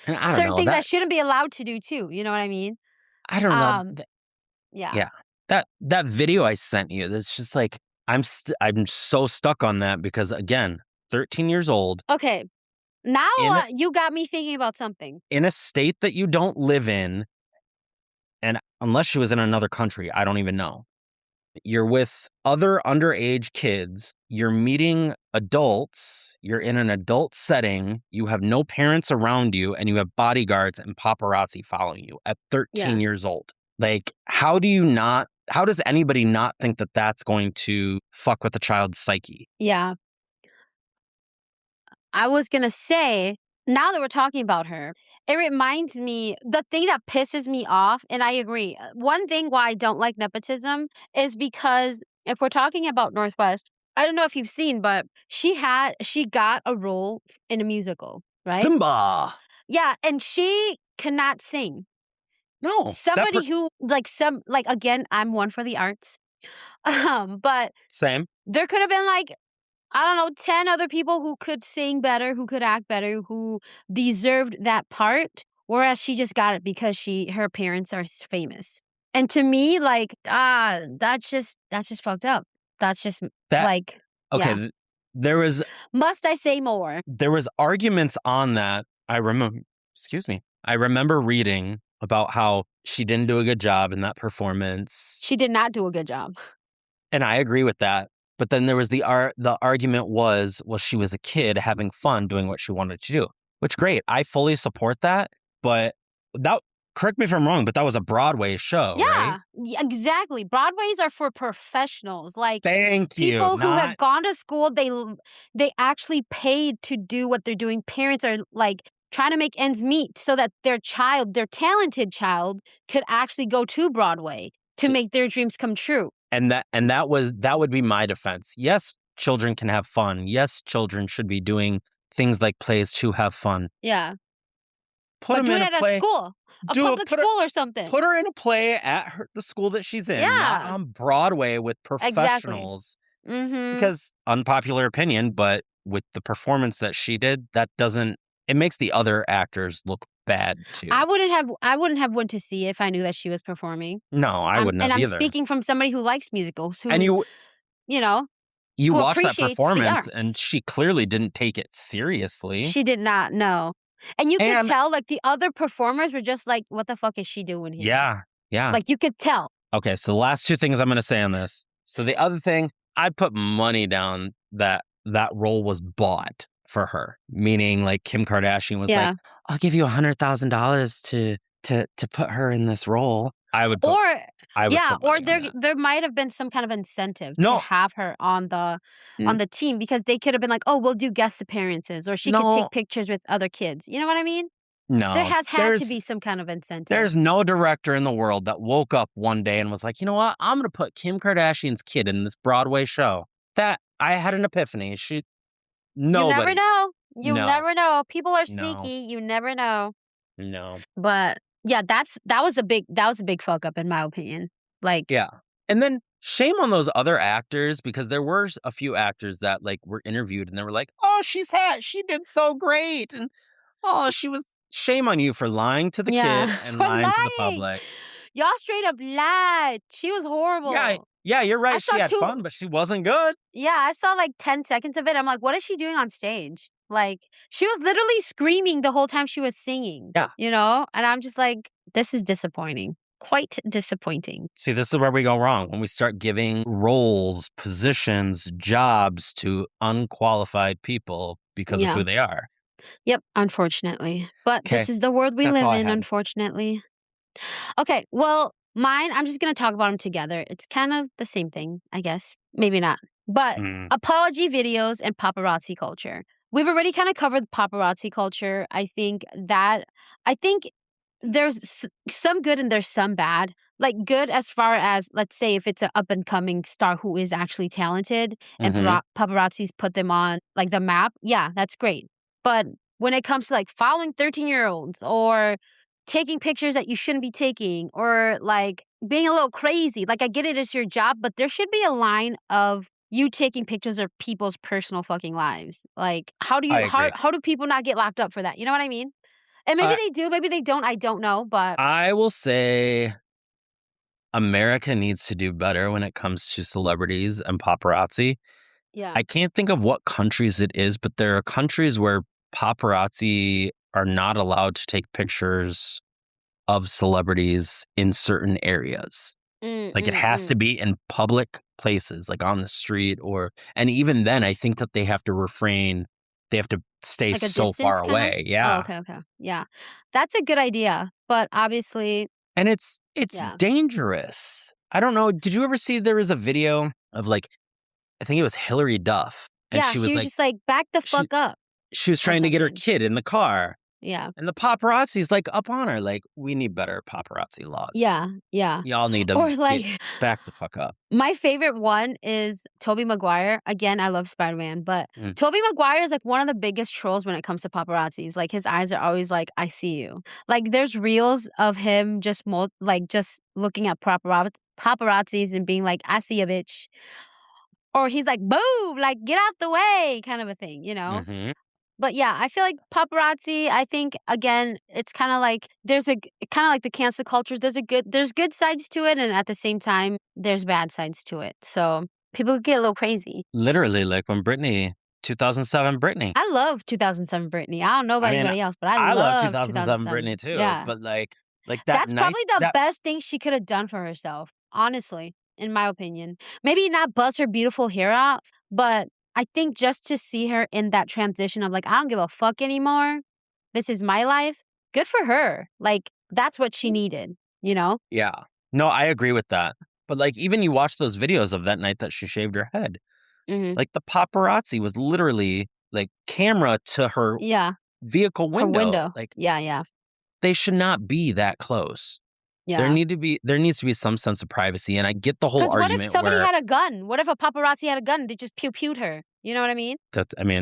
And I don't certain know, things I shouldn't be allowed to do too. You know what I mean? I don't know. Yeah. Yeah. That video I sent you, that's just like, I'm so stuck on that because, again, 13 years old. Okay. Now you got me thinking about something. In a state that you don't live in, and unless she was in another country, I don't even know. You're with other underage kids. You're meeting adults. You're in an adult setting. You have no parents around you, and you have bodyguards and paparazzi following you at 13 years old. Like, how does anybody not think that that's going to fuck with a child's psyche? Yeah. I was going to say, now that we're talking about her, it reminds me, the thing that pisses me off, and I agree, one thing why I don't like nepotism is because if we're talking about Northwest, I don't know if you've seen, but she got a role in a musical, right? Simba. Yeah, and she cannot sing. No. Somebody who, again, I'm one for the arts. But same. There could have been like, I don't know, 10 other people who could sing better, who could act better, who deserved that part, whereas she just got it because her parents are famous. And to me, like, that's just fucked up. That's just like, okay. Yeah. There was. Must I say more? There was arguments on that. I remember reading about how she didn't do a good job in that performance. She did not do a good job. And I agree with that. But then there was the argument was, well, she was a kid having fun doing what she wanted to do, which great. I fully support that. But correct me if I'm wrong, but that was a Broadway show, right? Yeah, exactly. Broadways are for professionals. Like, thank you. People who have gone to school, they actually paid to do what they're doing. Parents are like trying to make ends meet so that their talented child could actually go to Broadway to make their dreams come true. And that would be my defense. Yes, children can have fun. Yes, children should be doing things like plays to have fun. Yeah. Put them in a play. At a school. A public school or something. Put her in a play at the school that she's in. Yeah. Not on Broadway with professionals. Exactly. Mm-hmm. Because, unpopular opinion, but with the performance that she did, it makes the other actors look bad too. I wouldn't have went to see it if I knew that she was performing. No, I wouldn't have either. And I'm speaking from somebody who likes musicals. And you watched that performance, and she clearly didn't take it seriously. She did not, no. And you could tell, like, the other performers were just like, what the fuck is she doing here? Yeah, yeah. Like, you could tell. Okay, so the last two things I'm going to say on this. So the other thing, I'd put money down that role was bought for her. Meaning, like, Kim Kardashian was like, I'll give you $100,000 to put her in this role. I would put there might have been some kind of incentive to have her on the team, because they could have been like, oh, we'll do guest appearances, or she could take pictures with other kids. You know what I mean? No. There has had to be some kind of incentive. There's no director in the world that woke up one day and was like, you know what? I'm going to put Kim Kardashian's kid in this Broadway show. That I had an epiphany. Nobody. You never know. You never know. People are sneaky. You never know. No. But yeah, that was a big fuck up in my opinion. Like, yeah. And then shame on those other actors, because there were a few actors that like were interviewed and they were like, oh, she did so great. And shame on you for lying to the kid and lying to the public. Y'all straight up lied. She was horrible. Yeah, you're right. She had fun, but she wasn't good. Yeah, I saw like 10 seconds of it. I'm like, what is she doing on stage? Like, she was literally screaming the whole time she was singing. Yeah. You know? And I'm just like, this is disappointing. Quite disappointing. See, this is where we go wrong. When we start giving roles, positions, jobs to unqualified people because of who they are. Yep, unfortunately. But this is the world we live in, unfortunately. Okay, well, mine, I'm just going to talk about them together. It's kind of the same thing, I guess. Maybe not. But apology videos and paparazzi culture. We've already kind of covered paparazzi culture. I think there's some good and there's some bad. Like, good as far as, let's say, if it's an up-and-coming star who is actually talented and paparazzis put them on, like, the map, yeah, that's great. But when it comes to, like, following 13-year-olds or taking pictures that you shouldn't be taking, or, like, being a little crazy, like, I get it, it's your job, but there should be a line of you taking pictures of people's personal fucking lives. Like, how do people not get locked up for that? You know what I mean? And maybe they do, maybe they don't, I don't know, but I will say America needs to do better when it comes to celebrities and paparazzi. Yeah. I can't think of what countries it is, but there are countries where paparazzi are not allowed to take pictures of celebrities in certain areas. Like, it has to be in public places, like on the street, and even then, I think that they have to refrain. They have to stay like so far away. Yeah. Oh, okay. Yeah. That's a good idea. But obviously. And it's dangerous. I don't know. Did you ever see there was a video of, like, I think it was Hillary Duff. And she was just like, back the fuck up. She was trying to get her kid in the car. Yeah. And the paparazzi's like up on her, like, we need better paparazzi laws. Yeah. Y'all need to back the fuck up. My favorite one is Tobey Maguire. Again, I love Spider-Man, but Tobey Maguire is like one of the biggest trolls when it comes to paparazzis. Like, his eyes are always like, I see you. Like, there's reels of him just looking at paparazzis and being like, I see a bitch. Or he's like, boom, like, get out the way, kind of a thing, you know? But yeah, I feel like paparazzi, I think, again, it's kind of like, kind of like the cancel culture. There's good sides to it, and at the same time, there's bad sides to it. So people get a little crazy. Literally, like when 2007 Britney. I love 2007 Britney. I don't know about anybody else, but I love 2007 Britney too. Yeah. But like that That's probably the best thing she could have done for herself, honestly, in my opinion. Maybe not buzz her beautiful hair out, but I think just to see her in that transition of like, I don't give a fuck anymore. This is my life. Good for her. Like, that's what she needed, you know? Yeah. No, I agree with that. But like, even you watch those videos of that night that she shaved her head. Like, the paparazzi was literally like camera to her vehicle window. Her window. Like, yeah. They should not be that close. Yeah. There needs to be some sense of privacy, and I get the whole argument. What if somebody had a gun? What if a paparazzi had a gun? They just pew-pewed her. You know what I mean?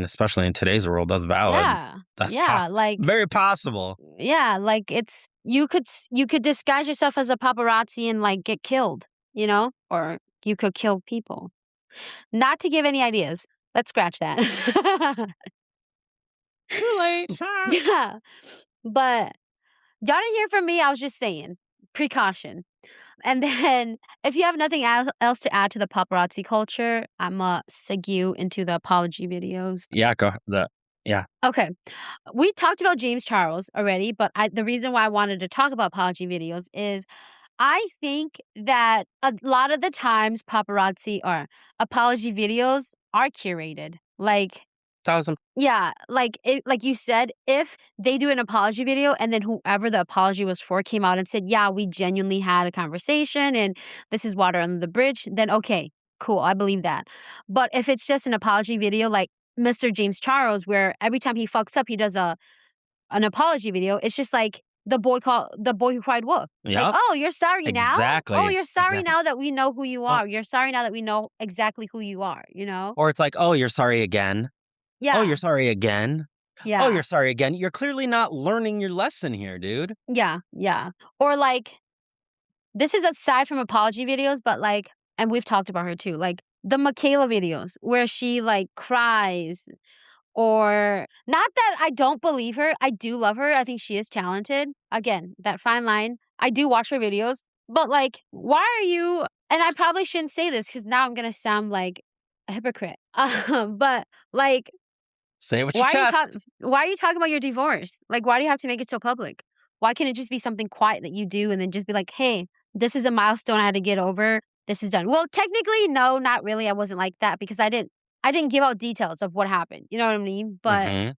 Especially in today's world, that's valid. Yeah. That's like very possible. Yeah, like you could disguise yourself as a paparazzi and like get killed, you know? Or you could kill people. Not to give any ideas. Let's scratch that. Too late. Yeah. But y'all didn't hear from me. I was just saying. Precaution. And then, if you have nothing else to add to the paparazzi culture, I'm going to segue into the apology videos. Yeah, yeah. Okay. We talked about James Charles already, but the reason why I wanted to talk about apology videos is I think that a lot of the times paparazzi or apology videos are curated. Like, 1,000. Yeah, like you said, if they do an apology video and then whoever the apology was for came out and said, yeah, we genuinely had a conversation and this is water under the bridge, then okay, cool, I believe that. But if it's just an apology video like Mr. James Charles, where every time he fucks up, he does an apology video, it's just like the boy who cried wolf. Like, Yep. oh, you're sorry now? Exactly. Oh, you're sorry Exactly. now that we know who you are. You're sorry now that we know exactly who you are, you know? Or it's like, oh, you're sorry again. Yeah. Oh, you're sorry again. Yeah. Oh, you're sorry again. You're clearly not learning your lesson here, dude. Yeah, yeah. Or like, this is aside from apology videos, but like, and we've talked about her too, like the Michaela videos where she like cries. Or not that I don't believe her. I do love her. I think she is talented. Again, that fine line. I do watch her videos. But like, why are you, and I probably shouldn't say this because now I'm going to sound like a hypocrite. But like, say it with your chest. Why are you talking about your divorce? Like, why do you have to make it so public? Why can't it just be something quiet that you do and then just be like, hey, this is a milestone I had to get over. This is done. Well, technically, no, not really. I wasn't like that because I didn't give out details of what happened. You know what I mean? But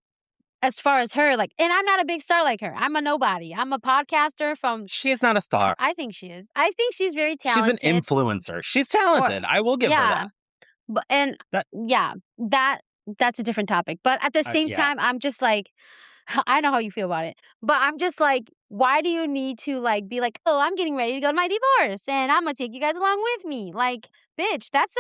as far as her, like, and I'm not a big star like her. I'm a nobody. I'm a podcaster from. She's not a star. I think she is. I think she's very talented. She's an influencer. She's talented. I will give her that. But that's a different topic. But at the same time, I'm just like, I know how you feel about it. But I'm just like, why do you need to like be like, oh, I'm getting ready to go to my divorce and I'm gonna take you guys along with me? Like, bitch, that's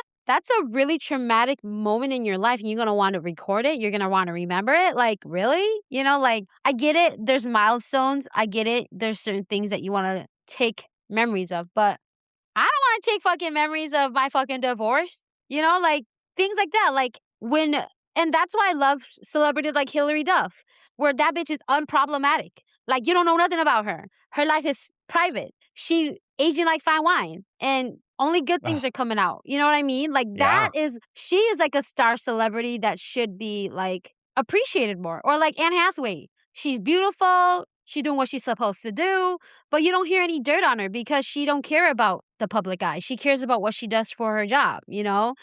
a really traumatic moment in your life and you're going to want to record it. You're going to want to remember it. Like, really? You know, like, I get it. There's milestones. I get it. There's certain things that you want to take memories of. But I don't want to take fucking memories of my fucking divorce. You know, like, things like that. Like, and that's why I love celebrities like Hillary Duff, where that bitch is unproblematic. Like, you don't know nothing about her. Her life is private. She aging like fine wine. And only good things are coming out. You know what I mean? Like she is like a star celebrity that should be like appreciated more. Or like Anne Hathaway. She's beautiful. She's doing what she's supposed to do. But you don't hear any dirt on her because she don't care about the public eye. She cares about what she does for her job, you know?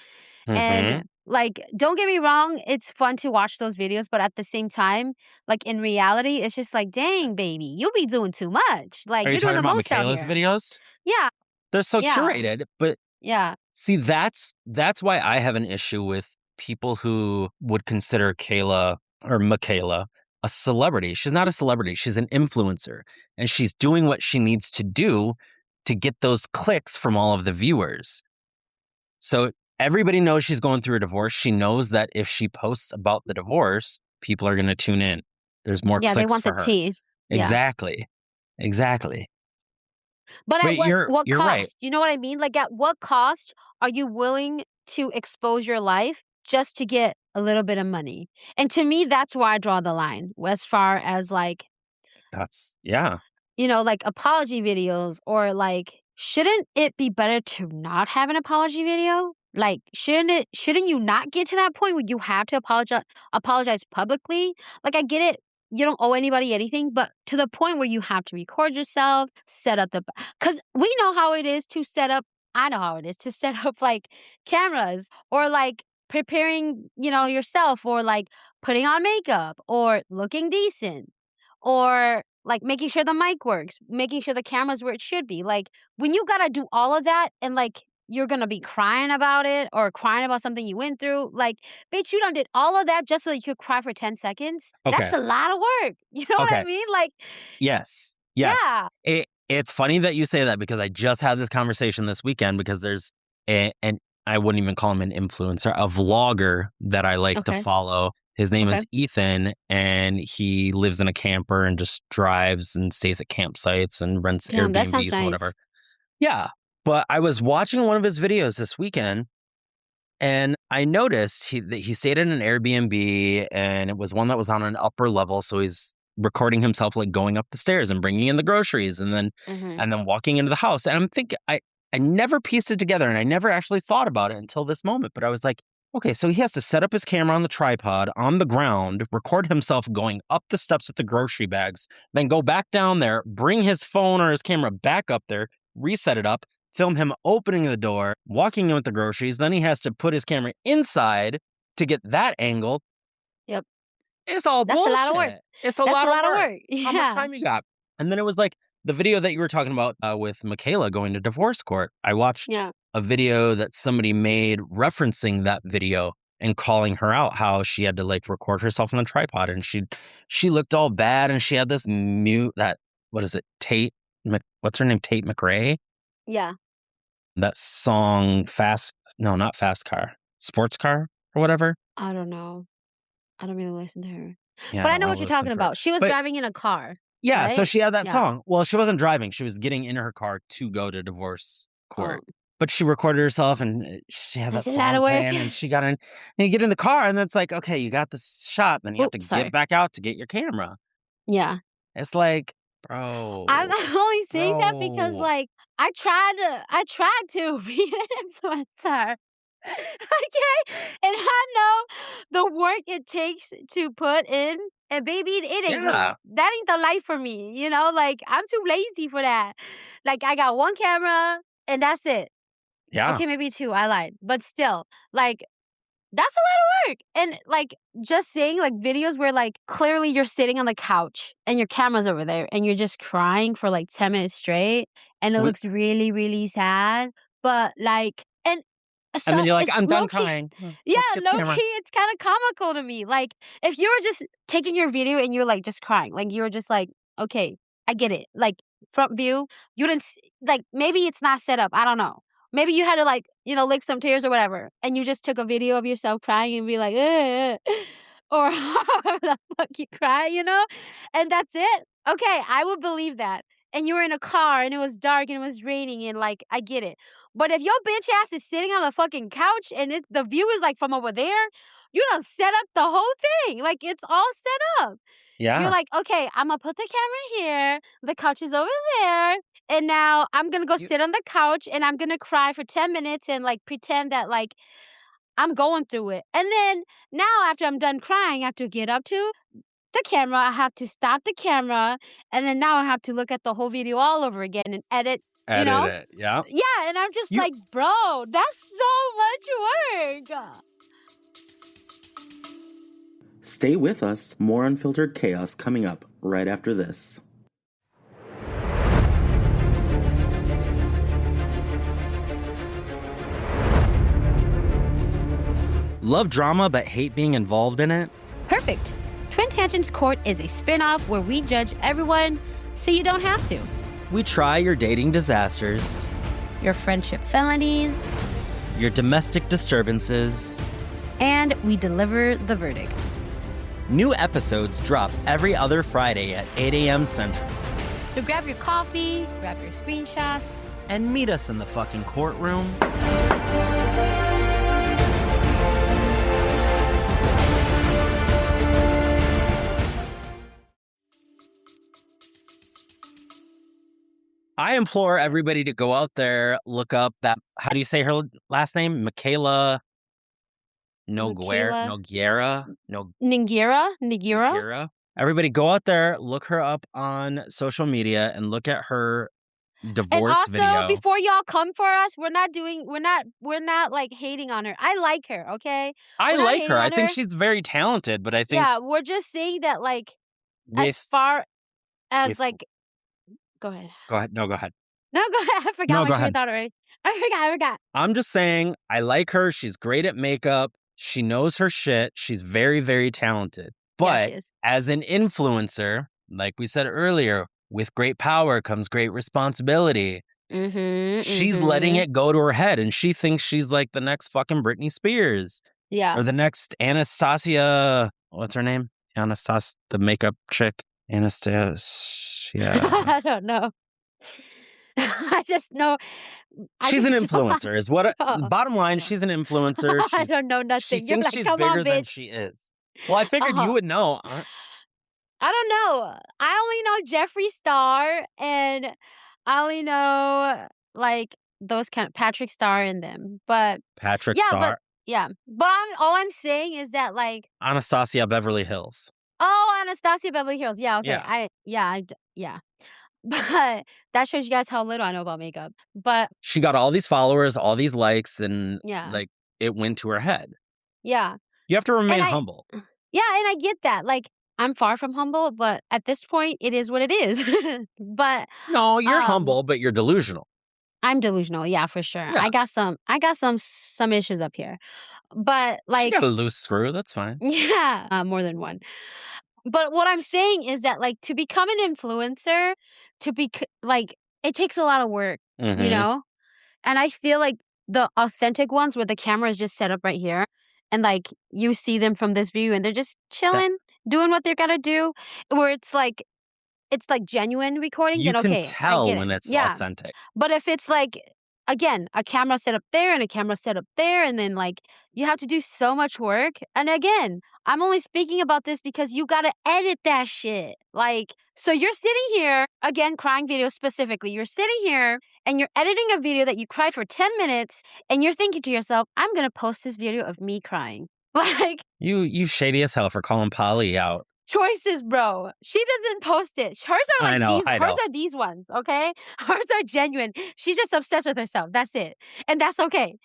And like, don't get me wrong, it's fun to watch those videos, but at the same time, like in reality, it's just like, dang, baby, you be doing too much. Like, you're doing the most out here. Michaela's videos? Yeah. They're so curated, but see, that's why I have an issue with people who would consider Kayla or Michaela a celebrity. She's not a celebrity. She's an influencer, and she's doing what she needs to do to get those clicks from all of the viewers. So everybody knows she's going through a divorce. She knows that if she posts about the divorce, people are going to tune in. There's more clicks for her. Yeah, they want the tea. Exactly. Exactly. But at what cost? Right. You know what I mean? Like, at what cost are you willing to expose your life just to get a little bit of money? And to me, that's where I draw the line as far as like... You know, like apology videos or like, shouldn't it be better to not have an apology video? Like, shouldn't you not get to that point where you have to apologize publicly? Like, I get it. You don't owe anybody anything, but to the point where you have to record yourself, set up because we know how it is to set up, I know how it is to set up like cameras or like preparing, you know, yourself or like putting on makeup or looking decent or like making sure the mic works, making sure the camera's where it should be. Like, when you gotta do all of that and like, you're gonna be crying about it or crying about something you went through. Like, bitch, you done did all of that just so you could cry for 10 seconds? Okay. That's a lot of work. You know what I mean? Like, yes. Yeah. It's funny that you say that because I just had this conversation this weekend because there's and I wouldn't even call him an influencer, a vlogger that I like to follow. His name is Ethan, and he lives in a camper and just drives and stays at campsites and rents Airbnbs and whatever. Yeah. But I was watching one of his videos this weekend, and I noticed that he stayed in an Airbnb, and it was one that was on an upper level. So he's recording himself like going up the stairs and bringing in the groceries, and then walking into the house. And I'm thinking, I never pieced it together, and I never actually thought about it until this moment. But I was like, okay, so he has to set up his camera on the tripod on the ground, record himself going up the steps with the grocery bags, then go back down there, bring his phone or his camera back up there, reset it up, film him opening the door, walking in with the groceries. Then he has to put his camera inside to get that angle. Yep. It's all That's bullshit. a lot of work. It's a That's lot a of lot of work. work. Yeah. How much time you got? And then it was like the video that you were talking about with Michaela going to divorce court. I watched a video that somebody made referencing that video and calling her out, how she had to like record herself on a tripod, and she looked all bad, and she had this what is it, Tate? What's her name? Tate McRae? Yeah. That song not Fast Car, Sports Car or whatever. I don't know. I don't really listen to her. Yeah, but I know what you're talking about. She was driving in a car. Yeah, right? So she had that song. Well, she wasn't driving. She was getting in her car to go to divorce court. Oh. But she recorded herself, and she had That's that a lot song of work. playing, and she got in. And you get in the car, and it's like, okay, you got this shot. Then you have to get back out to get your camera. Yeah. It's like, bro. I'm only saying that because, like, I tried to be an influencer. Okay? And I know the work it takes to put in. And baby, it ain't me. That ain't the life for me. You know, like, I'm too lazy for that. Like, I got one camera and that's it. Yeah. Okay, maybe two. I lied. But still, like, that's a lot of work. And, like, just seeing, like, videos where, like, clearly you're sitting on the couch and your camera's over there and you're just crying for, like, 10 minutes straight. And it looks really, really sad. But, like, and then you're like, I'm done crying. Yeah, low-key, it's kind of comical to me. Like, if you were just taking your video and you're, like, just crying. Like, you were just like, okay, I get it. Like, front view, you didn't, like, maybe it's not set up. I don't know. Maybe you had to, like, you know, lick some tears or whatever. And you just took a video of yourself crying and be like, or however the fuck you cry, you know? And that's it. Okay, I would believe that. And you were in a car and it was dark and it was raining and, like, I get it. But if your bitch ass is sitting on the fucking couch and the view is, like, from over there, you done set up the whole thing. Like, it's all set up. Yeah. You're like, okay, I'm going to put the camera here. The couch is over there. And now I'm going to go sit on the couch and I'm going to cry for 10 minutes and, like, pretend that, like, I'm going through it. And then now after I'm done crying, I have to get up to the camera. I have to stop the camera. And then now I have to look at the whole video all over again and edit. You know? It, yeah. Yeah, and I'm just like, bro, that's so much work. Stay with us. More unfiltered chaos coming up right after this. Love drama but hate being involved in it? Perfect. Twin Tangents Court is a spin-off where we judge everyone so you don't have to. We try your dating disasters, your friendship felonies, your domestic disturbances, and we deliver the verdict. New episodes drop every other Friday at 8 a.m. Central. So grab your coffee, grab your screenshots, and meet us in the fucking courtroom. I implore everybody to go out there, look up that, how do you say her last name? Michaela Noguera? Noguera? Everybody go out there, look her up on social media and look at her divorce video. And also, before y'all come for us, we're not like hating on her. I like her, okay? I like her. I think she's very talented, but I think... Yeah, we're just saying that, like, as far as, like... Go ahead. No, go ahead. No, go ahead. I forgot my train of thought already. I forgot. I'm just saying, I like her. She's great at makeup. She knows her shit. She's very, very talented. But as an influencer, like we said earlier, with great power comes great responsibility. She's letting it go to her head, and she thinks she's like the next fucking Britney Spears. Yeah. Or the next Anastasia. What's her name? The makeup chick. Anastasia. I don't know. I just know. She's an influencer, is what. Bottom line, she's an influencer. I don't know nothing. She thinks she's bigger than she is. Well, I figured you would know. I don't know. I only know Jeffree Star, and I only know, like, those kind of Patrick Star in them. But Patrick Star. But all I'm saying is that, like, Anastasia Beverly Hills. Oh, Anastasia Beverly Hills. Yeah, okay. Yeah. But that shows you guys how little I know about makeup. But she got all these followers, all these likes, and like, it went to her head. Yeah. You have to remain humble. Yeah, and I get that. Like, I'm far from humble, but at this point, it is what it is. But no, you're humble, but you're delusional. I'm delusional. Yeah, for sure. Yeah. I got some issues up here, but like, you got a loose screw. That's fine. Yeah, more than one. But what I'm saying is that, like, to become an influencer, like, it takes a lot of work, you know? And I feel like the authentic ones where the camera is just set up right here and, like, you see them from this view and they're just chilling, doing what they're gonna do, where it's like genuine recording, you then can okay, I tell get when it. it's Yeah. authentic. But if it's like, again, a camera set up there and a camera set up there, and then like you have to do so much work. And again, I'm only speaking about this because you gotta edit that shit. Like, so you're sitting here, again, crying videos specifically. You're sitting here and you're editing a video that you cried for 10 minutes, and you're thinking to yourself, I'm gonna post this video of me crying. Like, you shady as hell for calling Polly out. choices, bro. She doesn't post it. Hers are like these. Hers are these ones, okay? Hers are genuine. She's just obsessed with herself. That's it, and that's okay.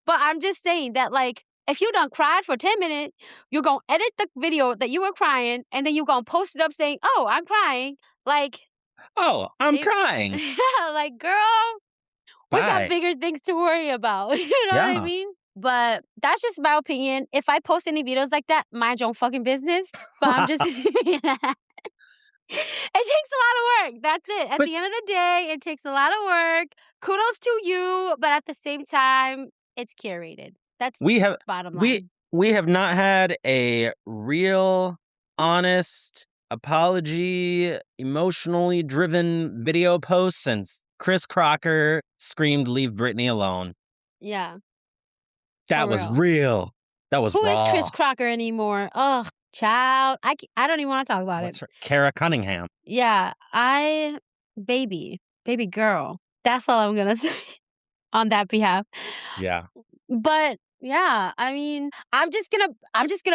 But I'm just saying that, like, if you done cried for 10 minutes, you're gonna edit the video that you were crying, and then you're gonna post it up saying, "Oh, I'm crying." Like, oh, I'm crying. Yeah, like, girl, we got bigger things to worry about. You know what I mean? But that's just my opinion. If I post any videos like that, mind your own fucking business. But I'm just, it takes a lot of work. That's it. At the end of the day, it takes a lot of work. Kudos to you, but at the same time, it's curated. That's bottom line. We have not had a real, honest, apology, emotionally driven video post since Chris Crocker screamed, "Leave Britney alone." Yeah. That was real. That was Who raw. is Chris Crocker anymore? Oh, child. I don't even want to talk about it. Kara Cunningham. Yeah. Baby girl. That's all I'm going to say on that behalf. Yeah. But yeah, I mean, I'm just gonna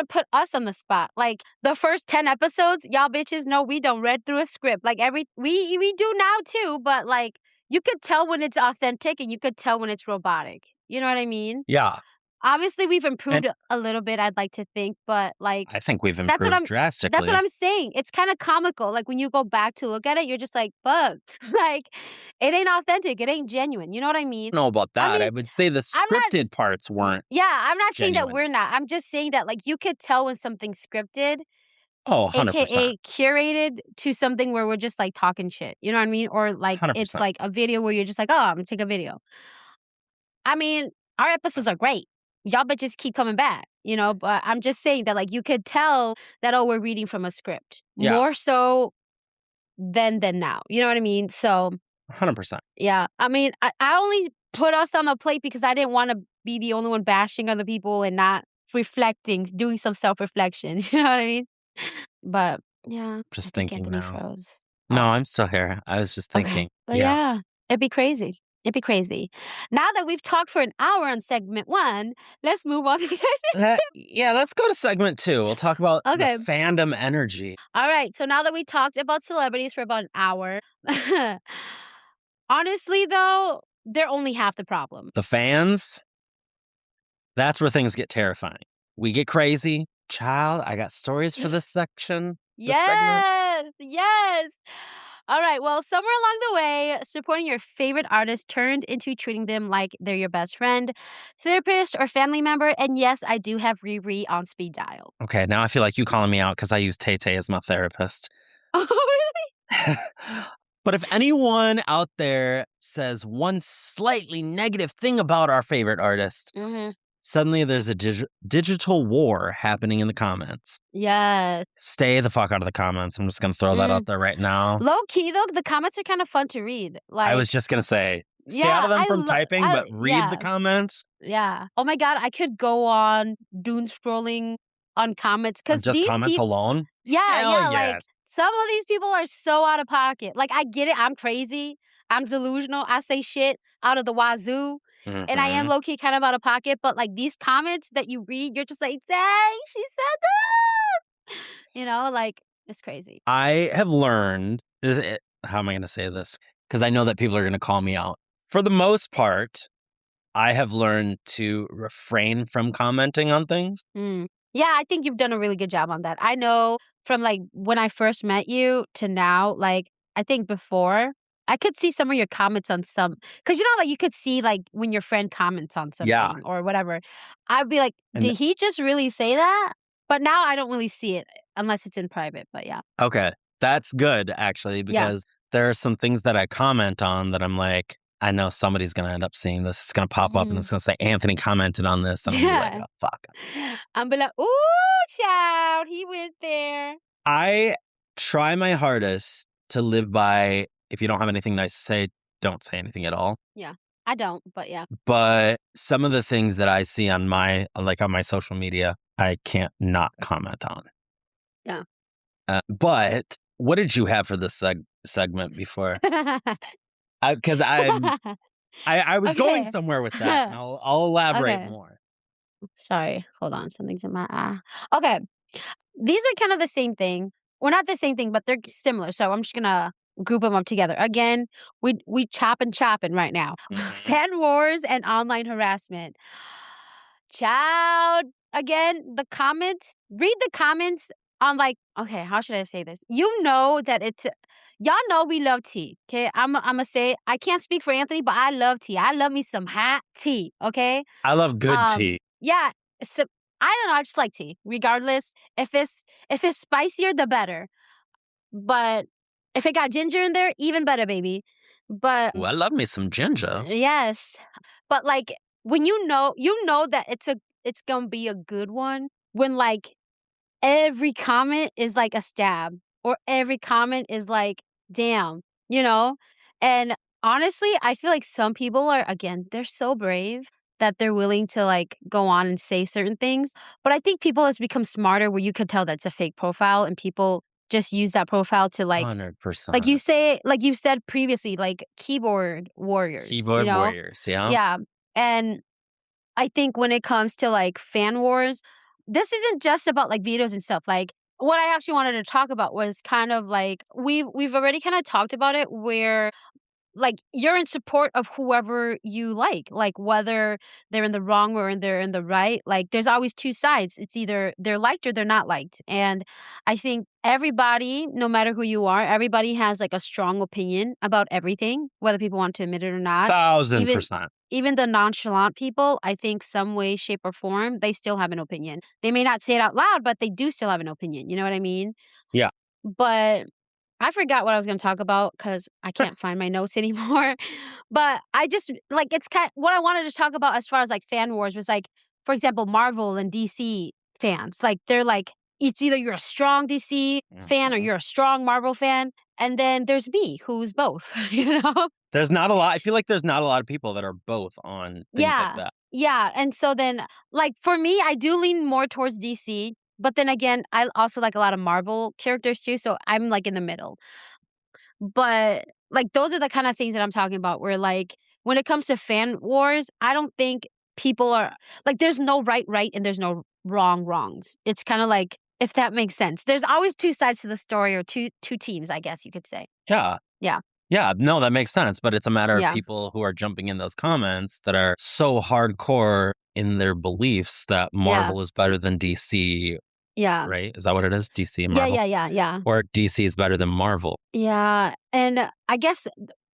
put us on the spot. Like, the first 10 episodes, y'all bitches know we don't read through a script. Like, we do now too, but like, you could tell when it's authentic and you could tell when it's robotic. You know what I mean? Yeah. Obviously, we've improved a little bit, I'd like to think, but like, I think we've improved drastically. That's what I'm saying. It's kind of comical. Like, when you go back to look at it, you're just like, fuck. Like, it ain't authentic. It ain't genuine. You know what I mean? I don't know about that. I would say the scripted parts weren't. Yeah, I'm not saying genuine. that we're not. I'm just saying that, like, you could tell when something's scripted. Oh, 100%. AKA curated to something where we're just like talking shit. You know what I mean? Or like 100%. It's like a video where you're just like, oh, I'm gonna take a video. I mean, our episodes are great. Y'all bitches keep coming back, you know, but I'm just saying that, like, you could tell that, oh, we're reading from a script. Yeah. More so than now. You know what I mean? So 100%. Yeah. I mean, I only put us on the plate because I didn't want to be the only one bashing other people and not reflecting, doing some self-reflection. You know what I mean? But yeah. Just thinking Anthony now. froze. No, I'm still here. I was just thinking. Okay. But yeah, it'd be crazy. It'd be crazy. Now that we've talked for an hour on segment 1, let's move on to segment 2. Yeah, let's go to segment 2. We'll talk about the fandom energy. All right. So now that we talked about celebrities for about an hour, honestly, though, they're only half the problem. The fans, that's where things get terrifying. We get crazy. Child, I got stories for this section. Yes. All right. Well, somewhere along the way, supporting your favorite artist turned into treating them like they're your best friend, therapist, or family member. And yes, I do have Riri on speed dial. Okay, now I feel like you calling me out because I use Tay-Tay as my therapist. Oh, really? But if anyone out there says one slightly negative thing about our favorite artist, suddenly there's a digital war happening in the comments. Yes. Stay the fuck out of the comments. I'm just going to throw that out there right now. Low key, though, the comments are kind of fun to read. Like, I was just going to say, stay out of them from typing, but read the comments. Yeah. Oh my God, I could go on doom scrolling on comments. Because just comments alone? Yeah. Like, some of these people are so out of pocket. Like, I get it. I'm crazy. I'm delusional. I say shit out of the wazoo. And I am low-key kind of out of pocket. But, like, these comments that you read, you're just like, dang, she said that. You know, like, it's crazy. I have learned, how am I going to say this? Because I know that people are going to call me out. For the most part, I have learned to refrain from commenting on things. Yeah, I think you've done a really good job on that. I know from like when I first met you to now, like I think before I could see some of your comments on some, because you know, like you could see like when your friend comments on Yeah. something or whatever. I'd be like, And did he just really say that? But now I don't really see it unless it's in private. But yeah. okay, that's good actually, because there are some things that I comment on that I'm like, I know somebody's gonna end up seeing this. It's gonna pop up and it's gonna say Anthony commented on this, and I'm gonna be like, Yeah. oh fuck. I'm be like, ooh, child, he went there. I try my hardest to live by, if you don't have anything nice to say, don't say anything at all. Yeah. I don't, but yeah. But some of the things that I see on my social media, I can't not comment on. Yeah. But what did you have for this segment before? Because I was going Okay. somewhere with that, and I'll elaborate Okay. more. Sorry, hold on. Something's in my eye. Okay. These are kind of the same thing. Well, not the same thing, but they're similar. So I'm just gonna group them up together. Again, we chopping right now. Fan wars and online harassment. Child, again, the comments. Read the comments on like, okay, how should I say this? You know that it's y'all know we love tea. Okay. I'ma say I can't speak for Anthony, but I love tea. I love me some hot tea. Okay. I love good tea. Yeah. So I don't know. I just like tea, regardless. If it's spicier, the better. But if it got ginger in there, even better, baby. But Ooh, I love me some ginger. yes, but like when you know that it's gonna be a good one when like every comment is like a stab or every comment is like, damn, you know? And honestly, I feel like some people are, again, they're so brave that they're willing to like go on and say certain things. But I think people has become smarter where you could tell that's a fake profile and people just use that profile to like 100%. like you said previously, like keyboard warriors, Keyboard warriors, yeah. Yeah. And I think when it comes to like fan wars, this isn't just about like videos and stuff. Like what I actually wanted to talk about was kind of like we've already kind of talked about it where like you're in support of whoever you like whether they're in the wrong or they're in the right. Like there's always two sides. It's either they're liked or they're not liked. And I think everybody, no matter who you are, everybody has like a strong opinion about everything, whether people want to admit it or not. 1,000%. Even the nonchalant people, I think some way, shape, or form, they still have an opinion. They may not say it out loud, but they do still have an opinion. You know what I mean? Yeah. But I forgot what I was going to talk about because I can't find my notes anymore. But I just like it's kind what I wanted to talk about as far as like fan wars was like, for example, Marvel and DC fans. Like they're like, it's either you're a strong DC fan or you're a strong Marvel fan. And then there's me, who's both, you know? There's not a lot. I feel like there's not a lot of people that are both on things like that. Yeah. And so then, like, for me, I do lean more towards DC. But then again, I also like a lot of Marvel characters too. So I'm like in the middle. But like, those are the kind of things that I'm talking about where, like, when it comes to fan wars, I don't think people are like, there's no right, and there's no wrongs. It's kind of like, if that makes sense. There's always two sides to the story or two teams, I guess you could say. Yeah. Yeah. Yeah, no, that makes sense. But it's a matter of Yeah. people who are jumping in those comments that are so hardcore in their beliefs that Marvel is better than DC. Yeah. Right? Is that what it is? DC and Marvel? Yeah. Or DC is better than Marvel. Yeah. And I guess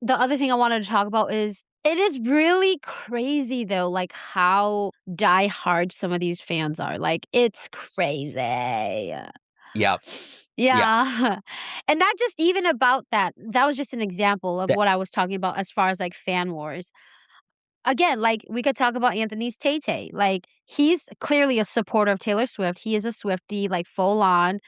the other thing I wanted to talk about is it is really crazy though, like how diehard some of these fans are. Like it's crazy. Yeah. Yeah. And not just even about that. That was just an example of That- what I was talking about as far as like fan wars. Again, like we could talk about Anthony's Tay-Tay. Like he's clearly a supporter of Taylor Swift. He is a Swiftie, like full on.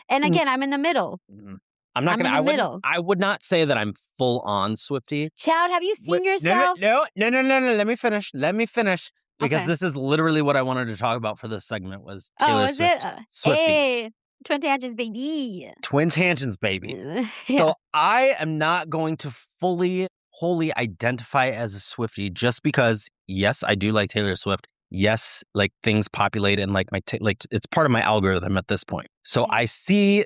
And again, I'm in the middle. I'm not gonna. in the middle. I would not say that I'm full on Swiftie. Child, have you seen yourself? No. Let me finish. Because this is literally what I wanted to talk about for this segment was Taylor Swift. Swifties. Hey, Twin Tangents, baby. Twin Tangents, baby. So I am not going to wholly identify as a Swiftie just because, yes, I do like Taylor Swift. Yes, like things populate and like like it's part of my algorithm at this point. So I see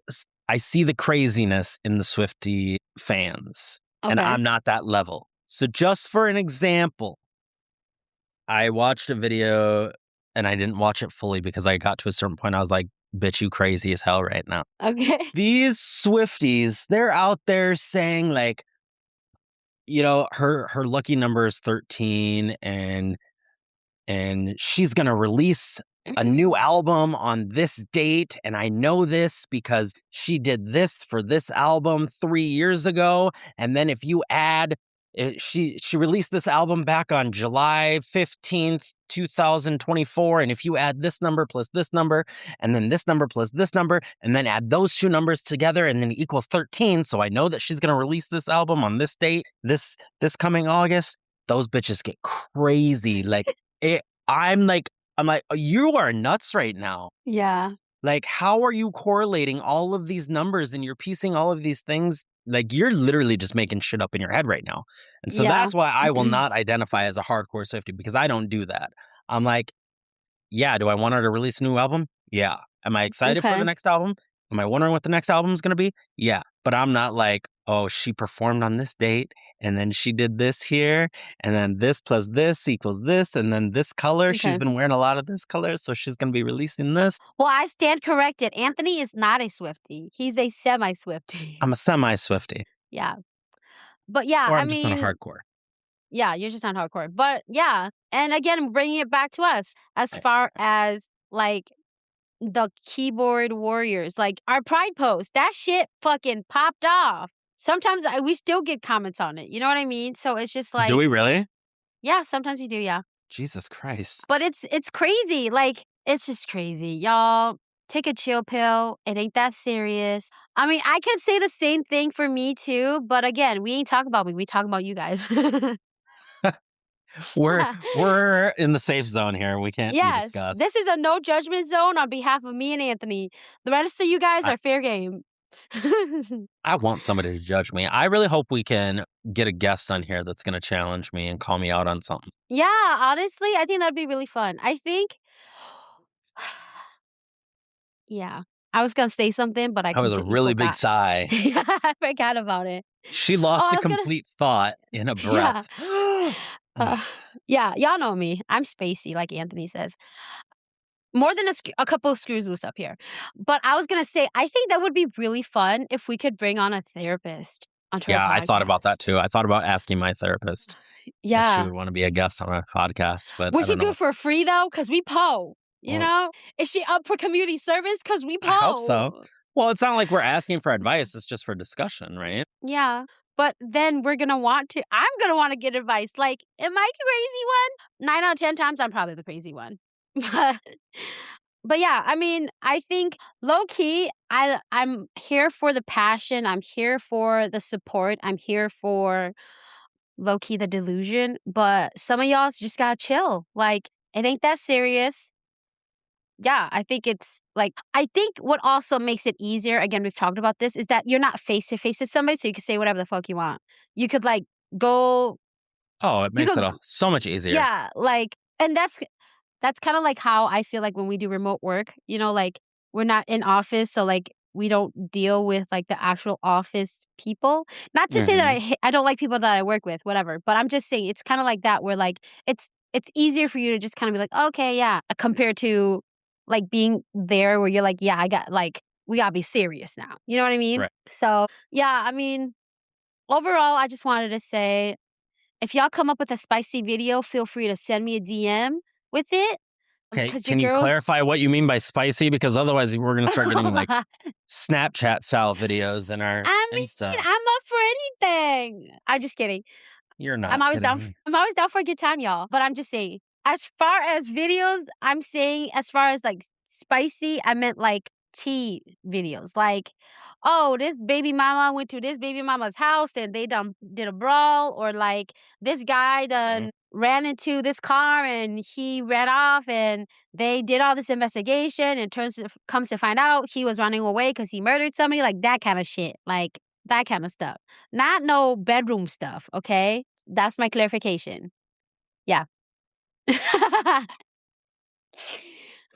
the craziness in the Swiftie fans, and I'm not that level. So just for an example, I watched a video and I didn't watch it fully because I got to a certain point. I was like, bitch, you crazy as hell right now. Okay. These Swifties, they're out there saying like, you know, her lucky number is 13 and she's going to release a new album on this date. And I know this because she did this for this album 3 years ago. And then if you add, she released this album back on July 15th, 2024. And if you add this number plus this number, and then this number plus this number, and then add those two numbers together, and then it equals 13. So I know that she's going to release this album on this date, this coming August. Those bitches get crazy. Like, I'm like, you are nuts right now. Yeah. Like, how are you correlating all of these numbers and you're piecing all of these things? Like, you're literally just making shit up in your head right now. And so that's why I will not identify as a hardcore Swiftie, because I don't do that. I'm like, yeah, do I want her to release a new album? Yeah. Am I excited for the next album? Am I wondering what the next album is going to be? Yeah. But I'm not like, oh, she performed on this date and then she did this here and then this plus this equals this and then this color. She's been wearing a lot of this color, so she's going to be releasing this. Well, I stand corrected. Anthony is not a Swiftie. He's a semi-Swiftie. I'm a semi-Swiftie. Yeah. But yeah, or I'm just not a hardcore. Yeah, you're just not hardcore. But yeah. And again, bringing it back to us as far as like the keyboard warriors, like our pride post, that shit fucking popped off. Sometimes we still get comments on it. You know what I mean? So it's just like, do we really? Yeah, sometimes we do. Yeah. Jesus Christ. But it's crazy. Like, it's just crazy. Y'all, take a chill pill. It ain't that serious. I mean, I could say the same thing for me too. But again, we ain't talking about me. We talking about you guys. We're in the safe zone here. We can't be discussed. This is a no judgment zone on behalf of me and Anthony. The rest of you guys are fair game. I want somebody to judge me. I really hope we can get a guest on here that's going to challenge me and call me out on something. Yeah, honestly, I think that'd be really fun. I think, yeah. I was going to say something, but I was a really big sigh. Yeah, I forgot about it. She lost a complete thought in a breath. Yeah, y'all know me. I'm spacey, like Anthony says. More than a couple of screws loose up here. But I was going to say, I think that would be really fun if we could bring on a therapist onto our podcast. I thought about that too. I thought about asking my therapist if she would want to be a guest on our podcast. But would she do it for free though? Because we po. You know? Is she up for community service? Because we po. I hope so. Well, it's not like we're asking for advice. It's just for discussion, right? Yeah. But then I'm going to want to get advice. Like, am I crazy one? 9 out of 10 times, I'm probably the crazy one. But yeah, I mean, I think low key, I'm here for the passion. I'm here for the support. I'm here for low key the delusion. But some of y'all just gotta chill. Like, it ain't that serious. Yeah, I think it's like, I think what also makes it easier, again, we've talked about this, is that you're not face to face with somebody, so you can say whatever the fuck you want. You could like go. Oh, it makes it so much easier. Yeah, like, and that's kind of like how I feel like when we do remote work, you know, like we're not in office. So like we don't deal with like the actual office people. Not to say that I don't like people that I work with, whatever. But I'm just saying it's kind of like that where like it's easier for you to just kind of be like, okay, yeah. Compared to like being there where you're like, yeah, I got like, we got to be serious now. You know what I mean? Right. So yeah, I mean, overall, I just wanted to say, if y'all come up with a spicy video, feel free to send me a DM with it. Okay, can you clarify what you mean by spicy? Because otherwise we're going to start getting like Snapchat style videos in our Insta. I'm up for anything. I'm just kidding. You're not. I'm always down for a good time, y'all. But I'm just saying, as far as videos, I'm saying as far as like spicy, I meant like tea videos. Like, oh, this baby mama went to this baby mama's house and they did a brawl, or like this guy ran into this car and he ran off and they did all this investigation and comes to find out he was running away because he murdered somebody. Like that kind of shit. Like that kind of stuff. Not no bedroom stuff, okay? That's my clarification. Yeah.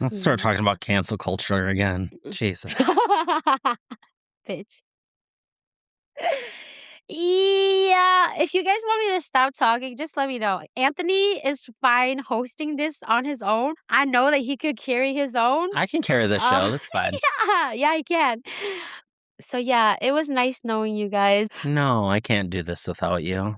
Let's start talking about cancel culture again. Jesus. Bitch. Yeah, if you guys want me to stop talking, just let me know. Anthony is fine hosting this on his own. I know that he could carry his own. I can carry the show. That's fine. Yeah, he can. So yeah, it was nice knowing you guys. No, I can't do this without you.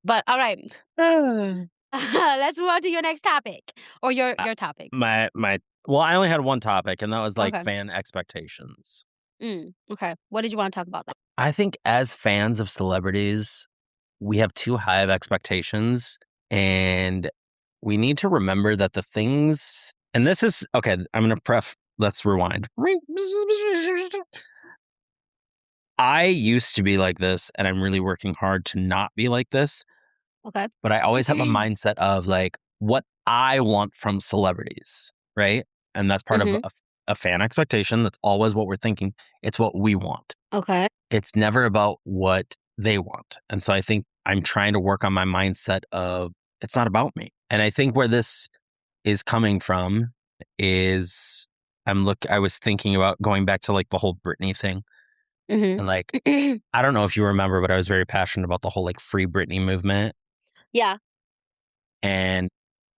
But all right. Let's move on to your next topic or your topics. Well, I only had one topic, and that was like Okay. fan expectations. Okay. What did you want to talk about? I think as fans of celebrities, we have too high of expectations, and we need to remember that the things, and this is, okay, I'm going to let's rewind. I used to be like this, and I'm really working hard to not be like this. Okay. But I always have a mindset of like what I want from celebrities, right? And that's part of a fan expectation. That's always what we're thinking. It's what we want. Okay. It's never about what they want. And so I think I'm trying to work on my mindset of it's not about me. And I think where this is coming from is I was thinking about going back to like the whole Britney thing. And like, I don't know if you remember, but I was very passionate about the whole like free Britney movement. Yeah. And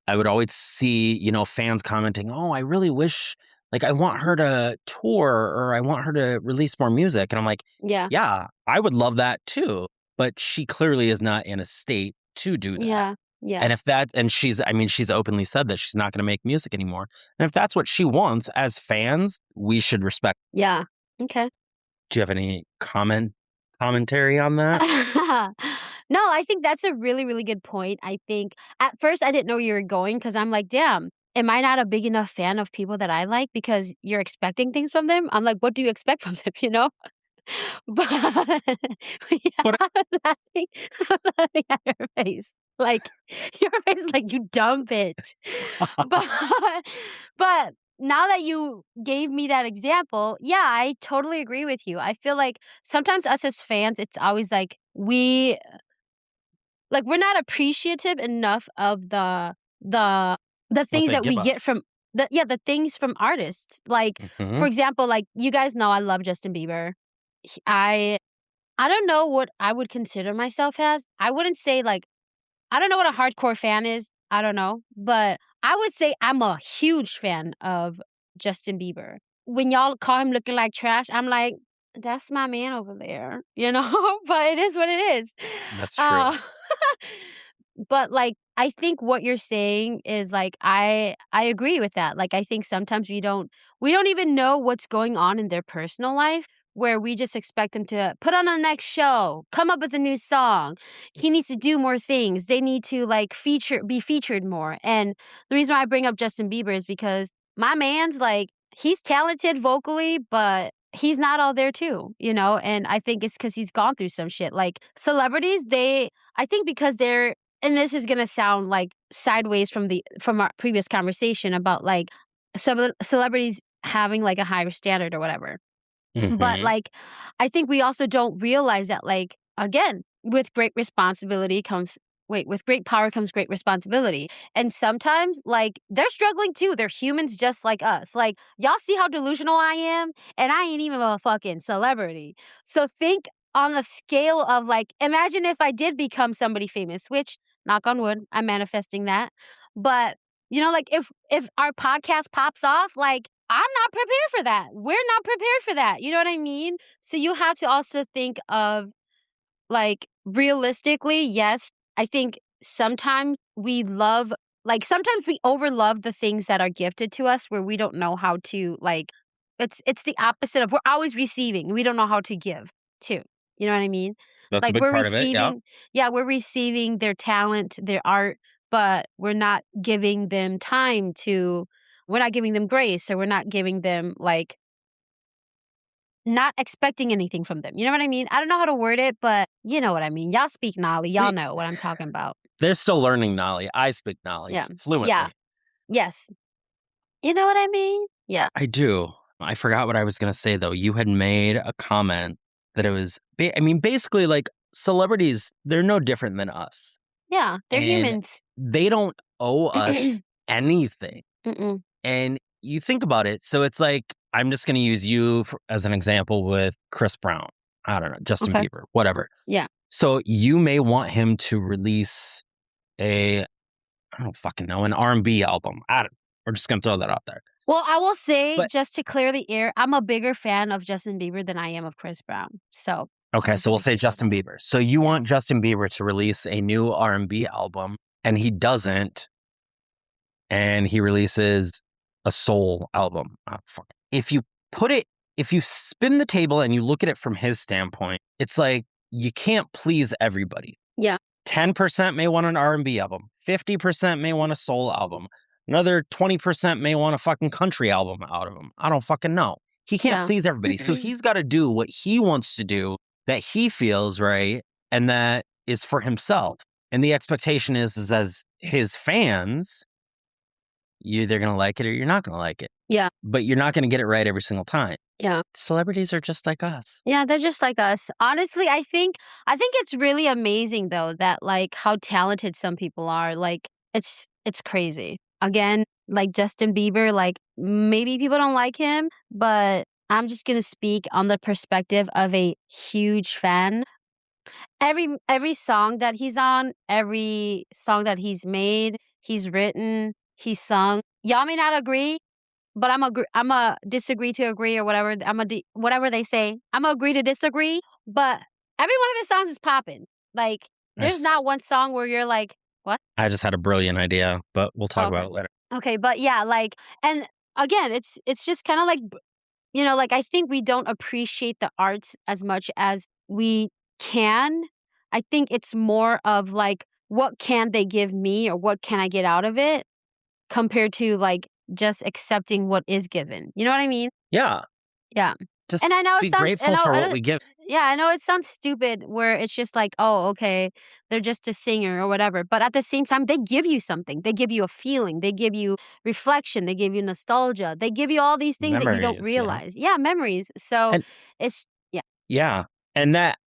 I would always see, fans commenting, oh, I really wish, like, I want her to tour or I want her to release more music. And I'm like, yeah, I would love that too. But she clearly is not in a state to do that. Yeah. And she's openly said that she's not going to make music anymore. And if that's what she wants as fans, we should respect. Yeah. Okay. Do you have any commentary on that? No, I think that's a really, really good point. I think at first I didn't know where you were going because I'm like, damn, am I not a big enough fan of people that I like because you're expecting things from them? I'm like, what do you expect from them, But But I'm laughing at your face. Like, your face is like, you dumb bitch. But, but now that you gave me that example, yeah, I totally agree with you. I feel like sometimes us as fans, it's always like we're not appreciative enough of the things that we get from the things from artists. Like, for example, like you guys know I love Justin Bieber. I don't know what I would consider myself as. I wouldn't say like I don't know what a hardcore fan is. I don't know, but I would say I'm a huge fan of Justin Bieber. When y'all call him looking like trash, I'm like, that's my man over there, but it is what it is. That's true. But like I think what you're saying is like I agree with that. Like I think sometimes we don't even know what's going on in their personal life where we just expect them to put on the next show, come up with a new song. He needs to do more things. They need to like be featured more. And the reason why I bring up Justin Bieber is because my man's like he's talented vocally, but he's not all there too, and I think it's because he's gone through some shit. Like celebrities, I think because they're, and this is gonna sound like sideways from our previous conversation about like celebrities having like a higher standard or whatever. But like, I think we also don't realize that like, again, with great power comes great responsibility. And sometimes like they're struggling too. They're humans just like us. Like y'all see how delusional I am? And I ain't even a fucking celebrity. So think on the scale of like, imagine if I did become somebody famous, which knock on wood, I'm manifesting that. But like if our podcast pops off, like I'm not prepared for that. We're not prepared for that. You know what I mean? So you have to also think of like realistically, yes, I think sometimes sometimes we overlove the things that are gifted to us where we don't know how to like it's the opposite of we're always receiving. We don't know how to give too. You know what I mean? That's Like a big part of it. Yeah, we're receiving their talent, their art, but we're not giving them we're not giving them grace, or we're not giving them like not expecting anything from them. You know what I mean? I don't know how to word it, but you know what I mean. Y'all speak Nalee. Y'all know what I'm talking about. They're still learning Nalee. I speak Nalee fluently. Yeah. Yes. You know what I mean? Yeah. I do. I forgot what I was going to say, though. You had made a comment that it was, basically like celebrities, they're no different than us. Yeah. They're humans. They don't owe us anything. And you think about it. So it's like, I'm just going to use you as an example with Chris Brown. I don't know, Justin Bieber, whatever. Yeah. So you may want him to release I don't fucking know, an R&B album. We're just going to throw that out there. Well, I will say, just to clear the air, I'm a bigger fan of Justin Bieber than I am of Chris Brown. So. Okay, so we'll say Justin Bieber. So you want Justin Bieber to release a new R&B album, and he doesn't, and he releases a soul album. Oh, fuck. If you spin the table and you look at it from his standpoint, it's like you can't please everybody. Yeah. 10% may want an R&B album. 50% may want a soul album. Another 20% may want a fucking country album out of him. I don't fucking know. He can't please everybody. So he's got to do what he wants to do that he feels right and that is for himself. And the expectation is as his fans, you're either going to like it or you're not going to like it. Yeah. But you're not going to get it right every single time. Yeah. Celebrities are just like us. Yeah, they're just like us. Honestly, I think it's really amazing though that like how talented some people are. Like it's crazy. Again, like Justin Bieber, like maybe people don't like him, but I'm just going to speak on the perspective of a huge fan. Every song that he's on, every song that he's made, he's written, he's sung. Y'all may not agree, but I'm a disagree to agree or whatever. Whatever they say. I'm a agree to disagree, but every one of his songs is popping. Like there's not one song where you're like, what? I just had a brilliant idea, but we'll talk about it later. Okay, but yeah, like, and again, it's just kind of like, you know, like I think we don't appreciate the arts as much as we can. I think it's more of like, what can they give me or what can I get out of it compared to like just accepting what is given. You know what I mean? Yeah. Yeah. Just and I know be grateful for what we give. Yeah, I know it sounds stupid where it's just like, oh, okay, they're just a singer or whatever. But at the same time, they give you something. They give you a feeling. They give you reflection. They give you nostalgia. They give you all these things that you don't realize. Yeah, memories. So it's, yeah. Yeah. And that,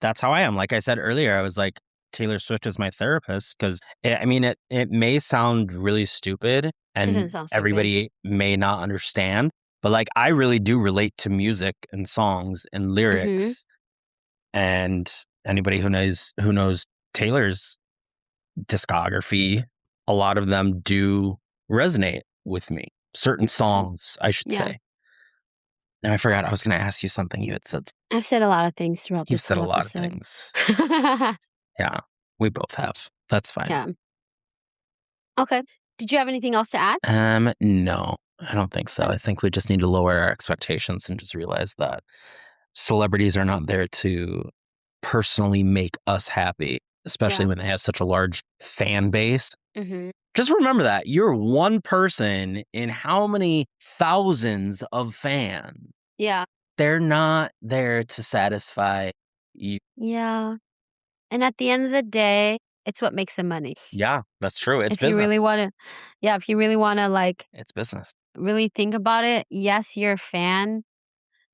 that's how I am. Like I said earlier, I was like, Taylor Swift is my therapist because, I mean, it may sound really stupid and everybody may not understand. But like, I really do relate to music and songs and lyrics, and anybody who knows Taylor's discography, a lot of them do resonate with me. Certain songs, I should say. Now I forgot. I was going to ask you something. You had said. I've said a lot of things throughout this episode. You've said a lot of things. Yeah, we both have. That's fine. Yeah. Okay. Did you have anything else to add? No. I don't think so. I think we just need to lower our expectations and just realize that celebrities are not there to personally make us happy, especially when they have such a large fan base. Just remember that. You're one person in how many thousands of fans? Yeah. They're not there to satisfy you. Yeah. And at the end of the day, it's what makes them money. Yeah, that's true. It's if business. You really wanna, if you really want to like... It's business. Really think about it. Yes, you're a fan.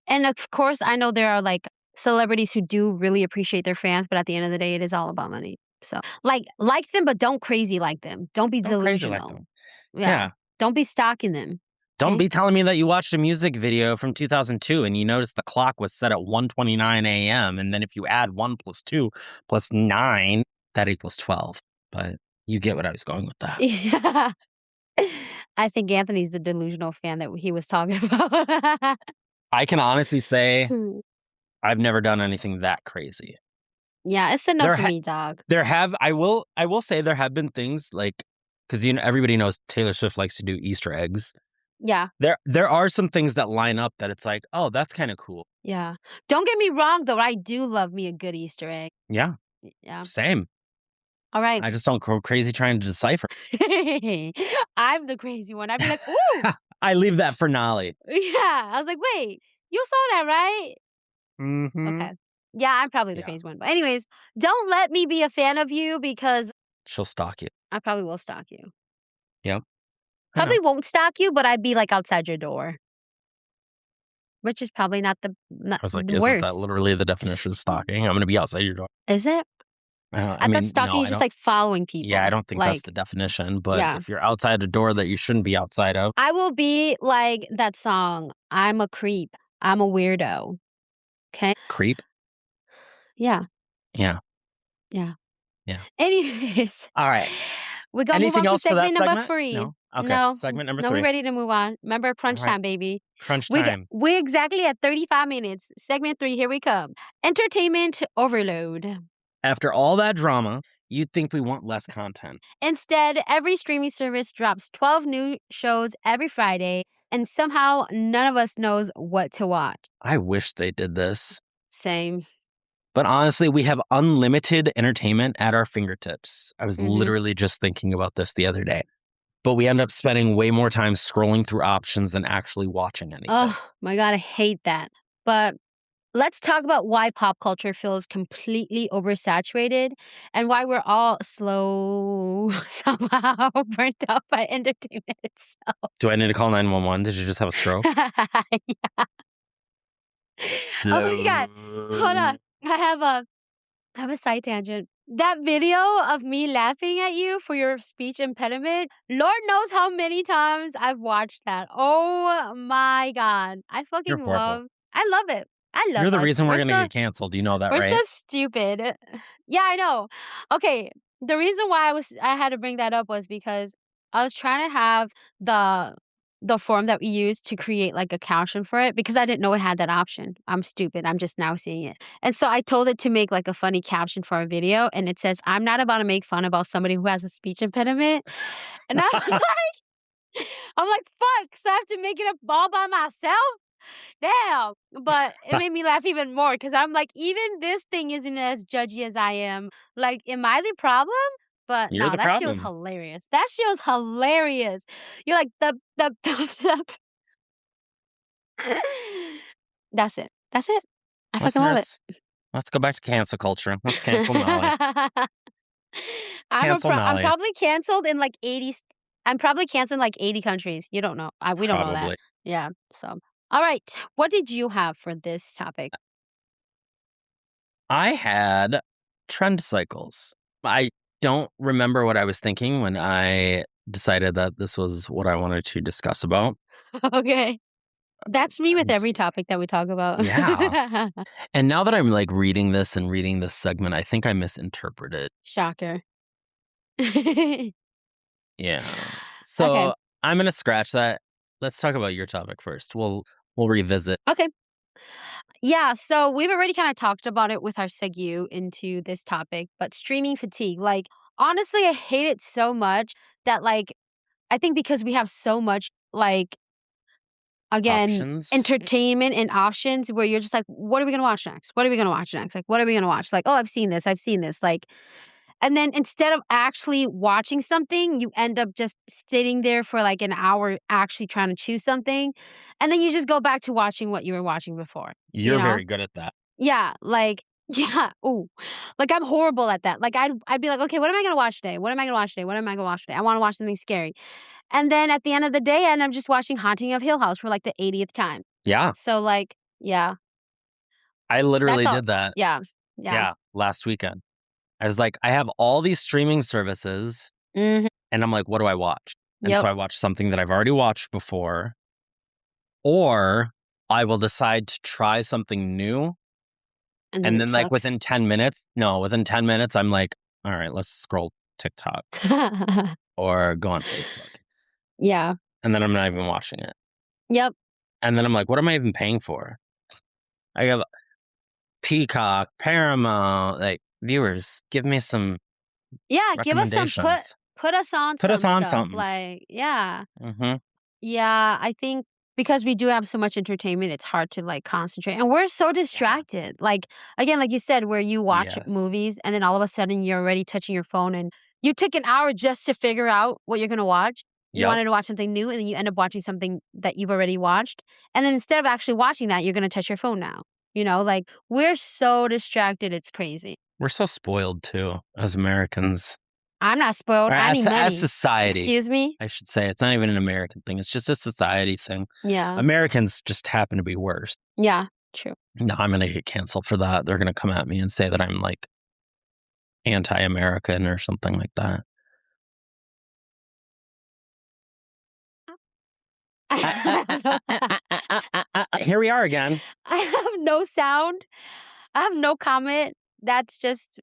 And of course, I know there are like celebrities who do really appreciate their fans, but at the end of the day, it is all about money. So like them, but don't crazy like them. Don't be delusional. Like them. Yeah. Don't be stalking them. Don't be telling me that you watched a music video from 2002 and you noticed the clock was set at 1:29 a.m. And then if you add 1 + 2 + 9, that equals 12. But you get what I was going with that. Yeah. I think Anthony's the delusional fan that he was talking about. I can honestly say I've never done anything that crazy. Yeah, it's enough for me, dog. I will say there have been things like, because everybody knows Taylor Swift likes to do Easter eggs. Yeah. There are some things that line up that it's like, oh, that's kind of cool. Yeah. Don't get me wrong, though. I do love me a good Easter egg. Yeah. Yeah. Same. All right. I just don't go crazy trying to decipher. I'm the crazy one. I'd be like, ooh. I leave that for Nalee. Yeah. I was like, wait, you saw that, right? Mm-hmm. Okay. Yeah, I'm probably the crazy one. But anyways, don't let me be a fan of you because... She'll stalk you. I probably will stalk you. Yep. Probably won't stalk you, but I'd be like outside your door. Which is probably not the worst. I was like, isn't that literally the definition of stalking? I'm going to be outside your door. Is it? I thought stalking is just like following people. Yeah, I don't think that's the definition. But if you're outside the door that you shouldn't be outside of. I will be like that song, I'm a creep. I'm a weirdo. Okay. Creep. Yeah. Yeah. Yeah. Yeah. Anyways. All right. We're going to move Anything on to else for that segment number segment? 3. No. Okay. No. Segment number No, 3. we're ready to move on. Remember, crunch time, baby. Crunch time. We're exactly at 35 minutes. Segment 3, here we come. Entertainment overload. After all that drama, you'd think we want less content. Instead, every streaming service drops 12 new shows every Friday, and somehow none of us knows what to watch. I wish they did this. Same. But honestly, we have unlimited entertainment at our fingertips. I was literally just thinking about this the other day. But we end up spending way more time scrolling through options than actually watching anything. Oh my God, I hate that. But let's talk about why pop culture feels completely oversaturated and why we're all somehow burnt out by entertainment itself. Do I need to call 911? Did you just have a stroke? Yeah. Oh my God. Hold on. I have a side tangent. That video of me laughing at you for your speech impediment, Lord knows how many times I've watched that. Oh my God. I fucking love it. I love You're the us. reason we're going to get canceled. You know that, right? We're so stupid. Yeah, I know. Okay. The reason why I had to bring that up was because I was trying to have the form that we used to create like a caption for it because I didn't know it had that option. I'm stupid. I'm just now seeing it. And so I told it to make like a funny caption for our video. And it says, I'm not about to make fun about somebody who has a speech impediment. And I'm like, fuck. So I have to make it up all by myself? Damn. But it made me laugh even more because I'm like, even this thing isn't as judgy as I am. Like, am I the problem? But no, that shit was hilarious. That shit was hilarious. You're like, the. That's it. That's it. I fucking love it. Let's go back to cancel culture. Let's cancel Nalee. I'm probably canceled in like 80. I'm probably canceled in like 80 countries. You don't know. We don't know that. Yeah. So, all right. What did you have for this topic? I had trend cycles. I don't remember what I was thinking when I decided that this was what I wanted to discuss about. Okay. That's me with every topic that we talk about. Yeah. And now that I'm like reading this segment, I think I misinterpreted. Shocker. Yeah. So okay. I'm going to scratch that. Let's talk about your topic first. We'll revisit. Okay. Yeah, so we've already kind of talked about it with our segue into this topic, but streaming fatigue. Like, honestly, I hate it so much that, like, I think because we have so much, like, again, entertainment and options where you're just like, what are we going to watch next? What are we going to watch next? Like, what are we going to watch? Like, oh, I've seen this. Like, and then instead of actually watching something, you end up just sitting there for like an hour actually trying to choose something. And then you just go back to watching what you were watching before. You're very good at that. Yeah. Like, yeah. Ooh. Like, I'm horrible at that. Like, I'd be like, okay, what am I going to watch today? What am I going to watch today? What am I going to watch today? I want to watch something scary. And then at the end of the day, I'm just watching Haunting of Hill House for like the 80th time. Yeah. So, like, yeah. I literally did that. Yeah. Yeah. Last weekend. I was like, I have all these streaming services, and I'm like, what do I watch? And so I watch something that I've already watched before, or I will decide to try something new. And then like within 10 minutes, I'm like, all right, let's scroll TikTok or go on Facebook. Yeah. And then I'm not even watching it. Yep. And then I'm like, what am I even paying for? I have Peacock, Paramount, like, viewers, give me some give us some put us on something. Like, yeah. Yeah, I think because we do have so much entertainment, it's hard to like concentrate. And we're so distracted. Like, again, like you said, where you watch movies and then all of a sudden you're already touching your phone and you took an hour just to figure out what you're going to watch. You wanted to watch something new and then you end up watching something that you've already watched. And then instead of actually watching that, you're going to touch your phone now. You know, like, we're so distracted. It's crazy. We're so spoiled, too, as Americans. I'm not spoiled. I need money. As society. Excuse me? I should say. It's not even an American thing. It's just a society thing. Yeah. Americans just happen to be worse. Yeah, true. No, I'm going to get canceled for that. They're going to come at me and say that I'm, like, anti-American or something like that. Here we are again. I have no sound. I have no comment. That's just,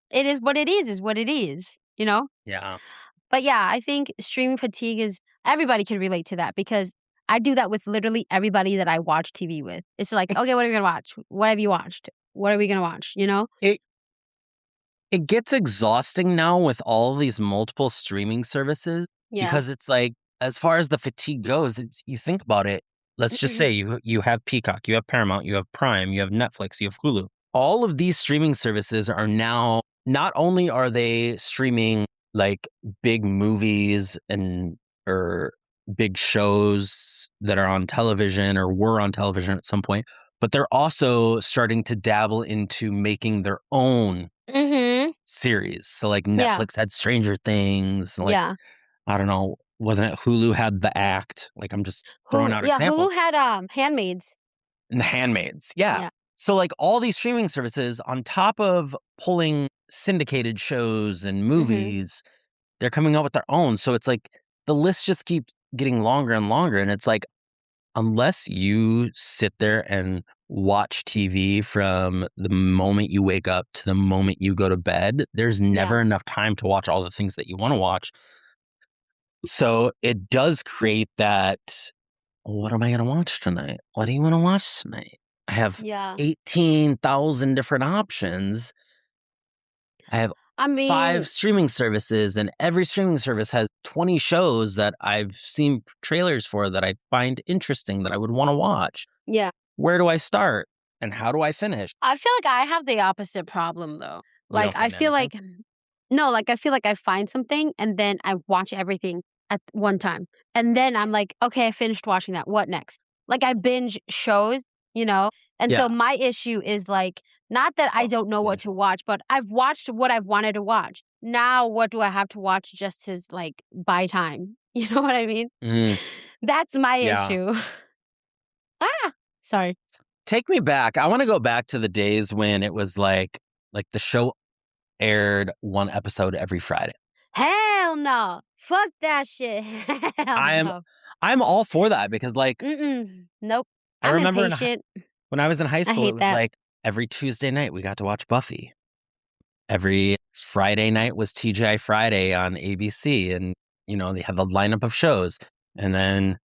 it is what it is what it is, you know? Yeah. But yeah, I think streaming fatigue is, everybody can relate to that because I do that with literally everybody that I watch TV with. It's like, okay, what are we going to watch? What have you watched? What are we going to watch? You know? It gets exhausting now with all these multiple streaming services because it's like, as far as the fatigue goes, it's, you think about it. Let's just say you have Peacock, you have Paramount, you have Prime, you have Netflix, you have Hulu. All of these streaming services are now, not only are they streaming like big movies or big shows that are on television or were on television at some point, but they're also starting to dabble into making their own series. So like Netflix had Stranger Things. Like, I don't know, wasn't it Hulu had The Act? Like, I'm just throwing out examples. Hulu had Handmaids. And The Handmaids. Yeah. So like all these streaming services on top of pulling syndicated shows and movies, they're coming out with their own. So it's like the list just keeps getting longer and longer. And it's like, unless you sit there and watch TV from the moment you wake up to the moment you go to bed, there's never enough time to watch all the things that you want to watch. So it does create that, what am I going to watch tonight? What do you want to watch tonight? I have 18,000 different options. I have 5 streaming services, and every streaming service has 20 shows that I've seen trailers for that I find interesting that I would want to watch. Yeah. Where do I start and how do I finish? I feel like I have the opposite problem though. Like I feel like I feel like I find something and then I watch everything at one time. And then I'm like, okay, I finished watching that. What next? Like I binge shows, you know? And so my issue is like, not that I don't know what to watch, but I've watched what I've wanted to watch. Now, what do I have to watch just to like buy time? You know what I mean? That's my issue. Sorry. Take me back. I want to go back to the days when it was like the show aired one episode every Friday. Hell no. Fuck that shit. I'm all for that because like nope. I remember when I was in high school, it was like every Tuesday night we got to watch Buffy. Every Friday night was TGI Friday on ABC, and you know, they had the lineup of shows. And then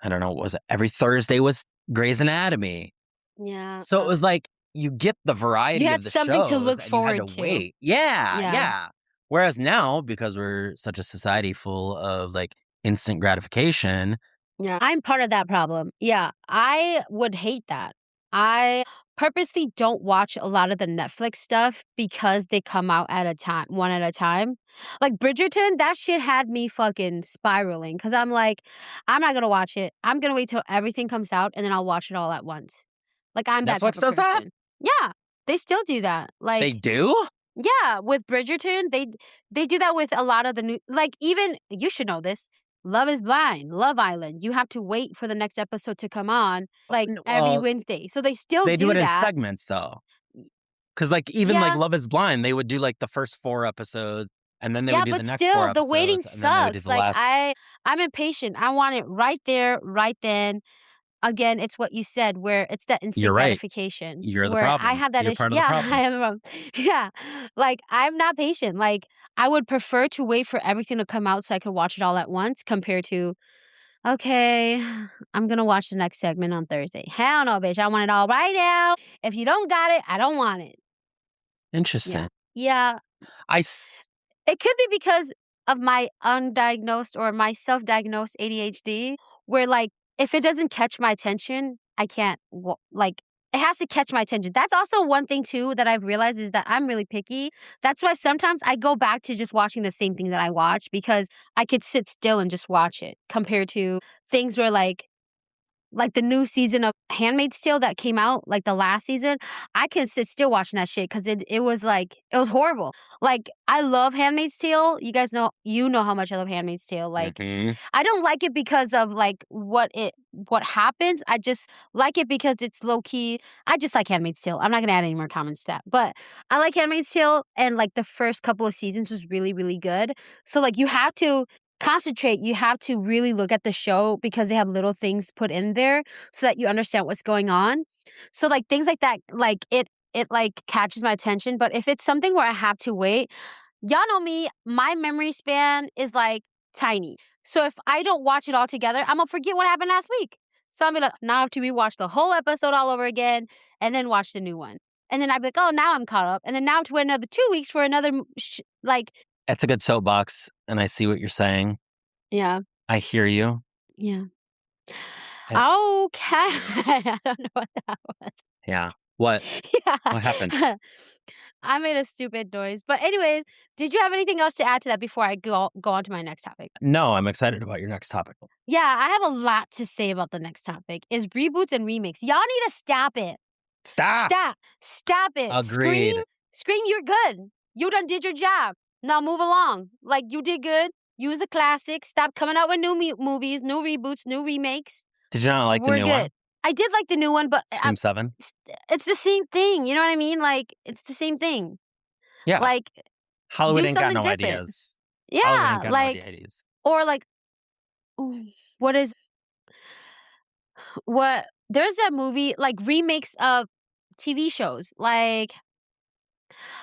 I don't know, what was it? Every Thursday was Grey's Anatomy. Yeah. So it was like you get the variety of the shows. You had something to look forward to. Wait. Yeah. Whereas now, because we're such a society full of like instant gratification. Yeah. I'm part of that problem. Yeah. I would hate that. I purposely don't watch a lot of the Netflix stuff because they come out one at a time. Like Bridgerton, that shit had me fucking spiraling because I'm like, I'm not going to watch it. I'm going to wait till everything comes out and then I'll watch it all at once. Like I'm that type of person. Netflix does that? Yeah. They still do that. Like they do? Yeah. With Bridgerton, they do that with a lot of the new, like even, you should know this, Love is Blind, Love Island. You have to wait for the next episode to come on, like every Wednesday. So they still do that. They do it in segments, though. Because like even like Love is Blind, they would do like the first 4 episodes, and then they would do the next 4 episodes. Yeah, but still, the waiting sucks. Like I'm impatient. I want it right there, right then. Again, it's what you said, where it's that instant gratification. You're the where problem. I have that You're issue. Part of the problem. I am the problem. Yeah, like I'm not patient. Like I would prefer to wait for everything to come out so I could watch it all at once, compared to, okay, I'm gonna watch the next segment on Thursday. Hell no, bitch! I want it all right now. If you don't got it, I don't want it. Interesting. Yeah. It could be because of my undiagnosed or my self-diagnosed ADHD, where like, if it doesn't catch my attention, I can't, like, it has to catch my attention. That's also one thing, too, that I've realized is that I'm really picky. That's why sometimes I go back to just watching the same thing that I watch because I could sit still and just watch it, compared to things where, like the new season of Handmaid's Tale that came out, like the last season, I can sit still watching that shit because it was horrible. Like, I love Handmaid's Tale. You guys know, how much I love Handmaid's Tale. Like, I don't like it because of like what happens. I just like it because it's low key. I just like Handmaid's Tale. I'm not gonna add any more comments to that, but I like Handmaid's Tale, and like the first couple of seasons was really, really good. So like you have to concentrate, you have to really look at the show because they have little things put in there so that you understand what's going on. So like things like that, like it like catches my attention. But if it's something where I have to wait, y'all know me, my memory span is like tiny. So if I don't watch it all together, I'm gonna forget what happened last week. So I'm gonna now have to rewatch the whole episode all over again and then watch the new one. And then I'd be like, oh, now I'm caught up. And then now to wait another 2 weeks for another like. It's a good soapbox, and I see what you're saying. Yeah. I hear you. Yeah. Okay. I don't know what that was. Yeah. What? Yeah. What happened? I made a stupid noise. But anyways, did you have anything else to add to that before I go on to my next topic? No, I'm excited about your next topic. Yeah, I have a lot to say about the next topic. Is reboots and remakes. Y'all need to stop it. Stop it. Agreed. Scream, you're good. You done did your job. Now move along. Like, you did good. Use a classic. Stop coming out with new movies, new reboots, new remakes. Did you not like the new one? I did like the new one, but Scream 7? It's the same thing. You know what I mean? Like, it's the same thing. Yeah. Like, Hollywood ain't got no different. ideas. Yeah. Like, no ideas. Or like, there's a movie, like remakes of TV shows. Like,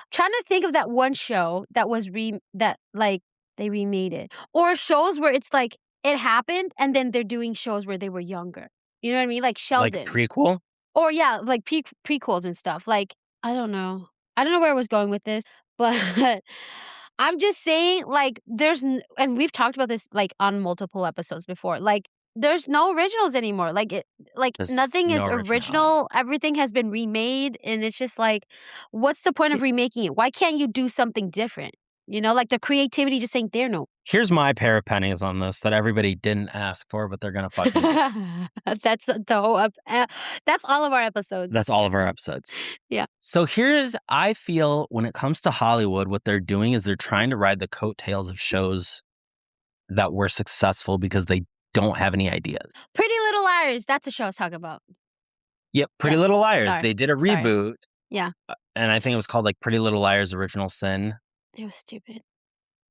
trying to think of that one show that was they remade it. Or shows where it's like it happened and then they're doing shows where they were younger. You know what I mean? Like Sheldon. Like prequel? Or yeah, like prequels and stuff. Like, I don't know where I was going with this, but I'm just saying, like, and we've talked about this like on multiple episodes before. Like, there's no originals anymore. Like There's nothing is no original. Everything has been remade, and it's just like, what's the point of remaking it? Why can't you do something different? You know, like the creativity just ain't there. No. Here's my pair of pennies on this that everybody didn't ask for, but they're gonna fucking do. That's that's all of our episodes. That's all of our episodes. Yeah. So I feel when it comes to Hollywood, what they're doing is they're trying to ride the coattails of shows that were successful because they don't have any ideas. Pretty Little Liars. That's a show I was talking about. Yep, Pretty Little Liars. Sorry. They did a reboot. Yeah. And I think it was called like Pretty Little Liars Original Sin. It was stupid.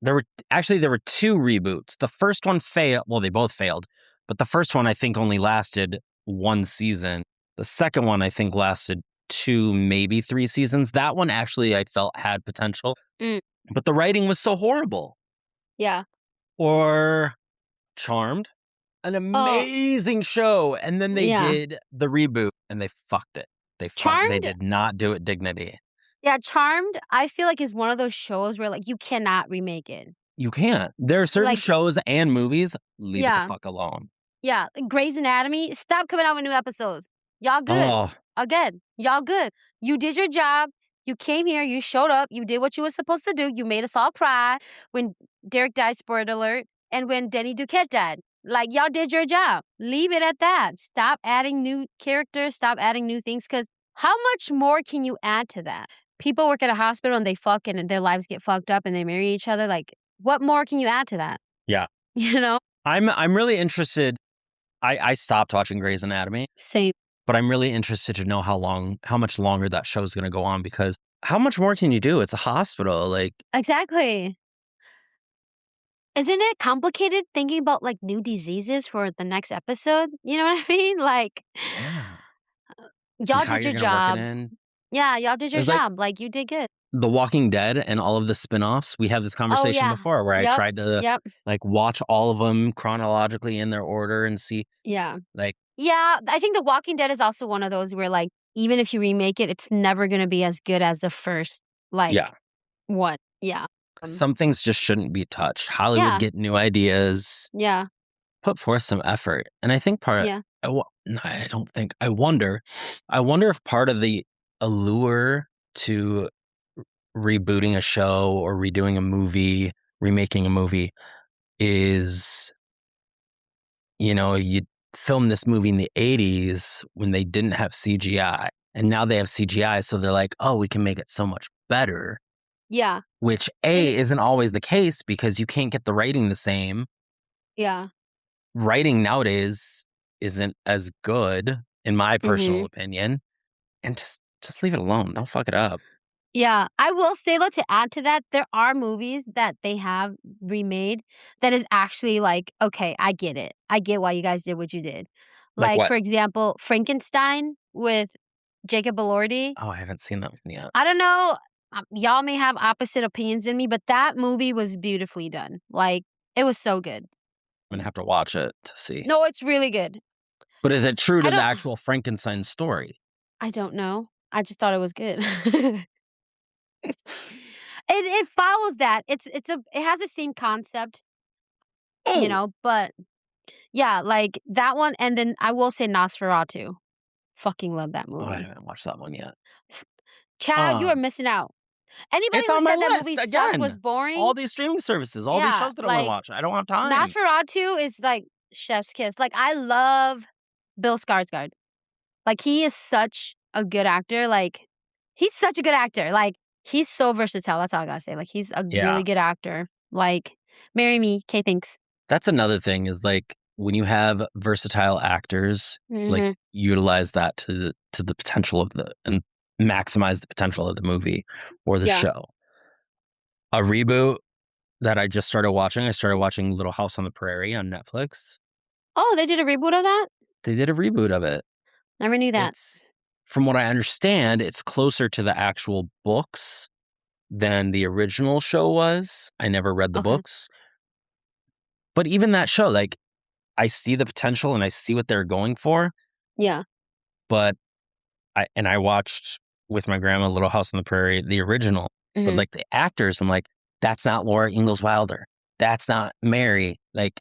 There were 2 reboots. The first one failed. Well, they both failed. But the first one I think only lasted 1 season. The second one I think lasted 2, maybe 3 seasons. That one actually I felt had potential. But the writing was so horrible. Yeah. Or Charmed. An amazing show. And then they did the reboot and they fucked it. They did not do it dignity. Yeah, Charmed, I feel like is one of those shows where like you cannot remake it. You can't. There are certain shows and movies, leave it the fuck alone. Yeah, Grey's Anatomy, stop coming out with new episodes. Y'all good. Oh. Again, y'all good. You did your job. You came here, you showed up, you did what you were supposed to do. You made us all cry when Derek died, spoiler alert, and when Denny Duquette died. Like, y'all did your job. Leave it at that. Stop adding new characters, stop adding new things, because how much more can you add to that? People work at a hospital and they fuck and their lives get fucked up and they marry each other. Like, what more can you add to that? Yeah. You know? I'm really interested. I stopped watching Grey's Anatomy. Same. But I'm really interested to know how much longer that show's going to go on, because how much more can you do? It's a hospital. Like, exactly. Isn't it complicated thinking about like new diseases for the next episode? You know what I mean? Like, y'all did your job. Yeah, y'all did your job. Like, you did good. The Walking Dead and all of the spin-offs, we had this conversation before where I tried to like watch all of them chronologically in their order and see. Yeah. Like, yeah, I think The Walking Dead is also one of those where like, even if you remake it, it's never going to be as good as the first, like, one. Yeah. Some things just shouldn't be touched. Hollywood get new ideas. Yeah. Put forth some effort. And I think I wonder if part of the allure to rebooting a show or redoing a movie, remaking a movie is, you film this movie in the 80s when they didn't have CGI, and now they have CGI, so they're like, oh, we can make it so much better. Yeah. Which isn't always the case because you can't get the writing the same. Yeah. Writing nowadays isn't as good, in my personal opinion. And just leave it alone. Don't fuck it up. Yeah, I will say though, to add to that, there are movies that they have remade that is actually like, okay, I get it. I get why you guys did what you did. Like Like, what? for example, Frankenstein with Jacob Elordi. Oh, I haven't seen that one yet. I don't know. Y'all may have opposite opinions than me, but that movie was beautifully done. Like, it was so good. I'm gonna have to watch it to see. No, it's really good. But is it true to the actual Frankenstein story? I don't know. I just thought it was good. It follows that. It has the same concept, you know, but yeah, like that one. And then I will say Nosferatu. Fucking love that movie. Oh, I haven't watched that one yet. Child, you are missing out. Anybody it's who on my said that list. movie Again, sucked was boring. all these streaming services, all these shows that I want to watch. I don't have time. Nosferatu is like chef's kiss. Like, I love Bill Skarsgård. Like, he is such a good actor. Like, he's such a good actor. Like, he's so versatile. That's all I gotta say. Like, he's a really good actor. Like, marry me. Okay, thanks. That's another thing is like when you have versatile actors, like utilize that to the potential of and maximize the potential of the movie or the show. A reboot that I just started watching. I started watching Little House on the Prairie on Netflix. Oh, they did a reboot of that? They did a reboot of it. Never knew that. From what I understand, it's closer to the actual books than the original show was. I never read the books. But even that show, like, I see the potential and I see what they're going for. Yeah. But I watched with my grandma Little House on the Prairie, the original. But like the actors, I'm like, that's not Laura Ingalls Wilder. That's not Mary. Like,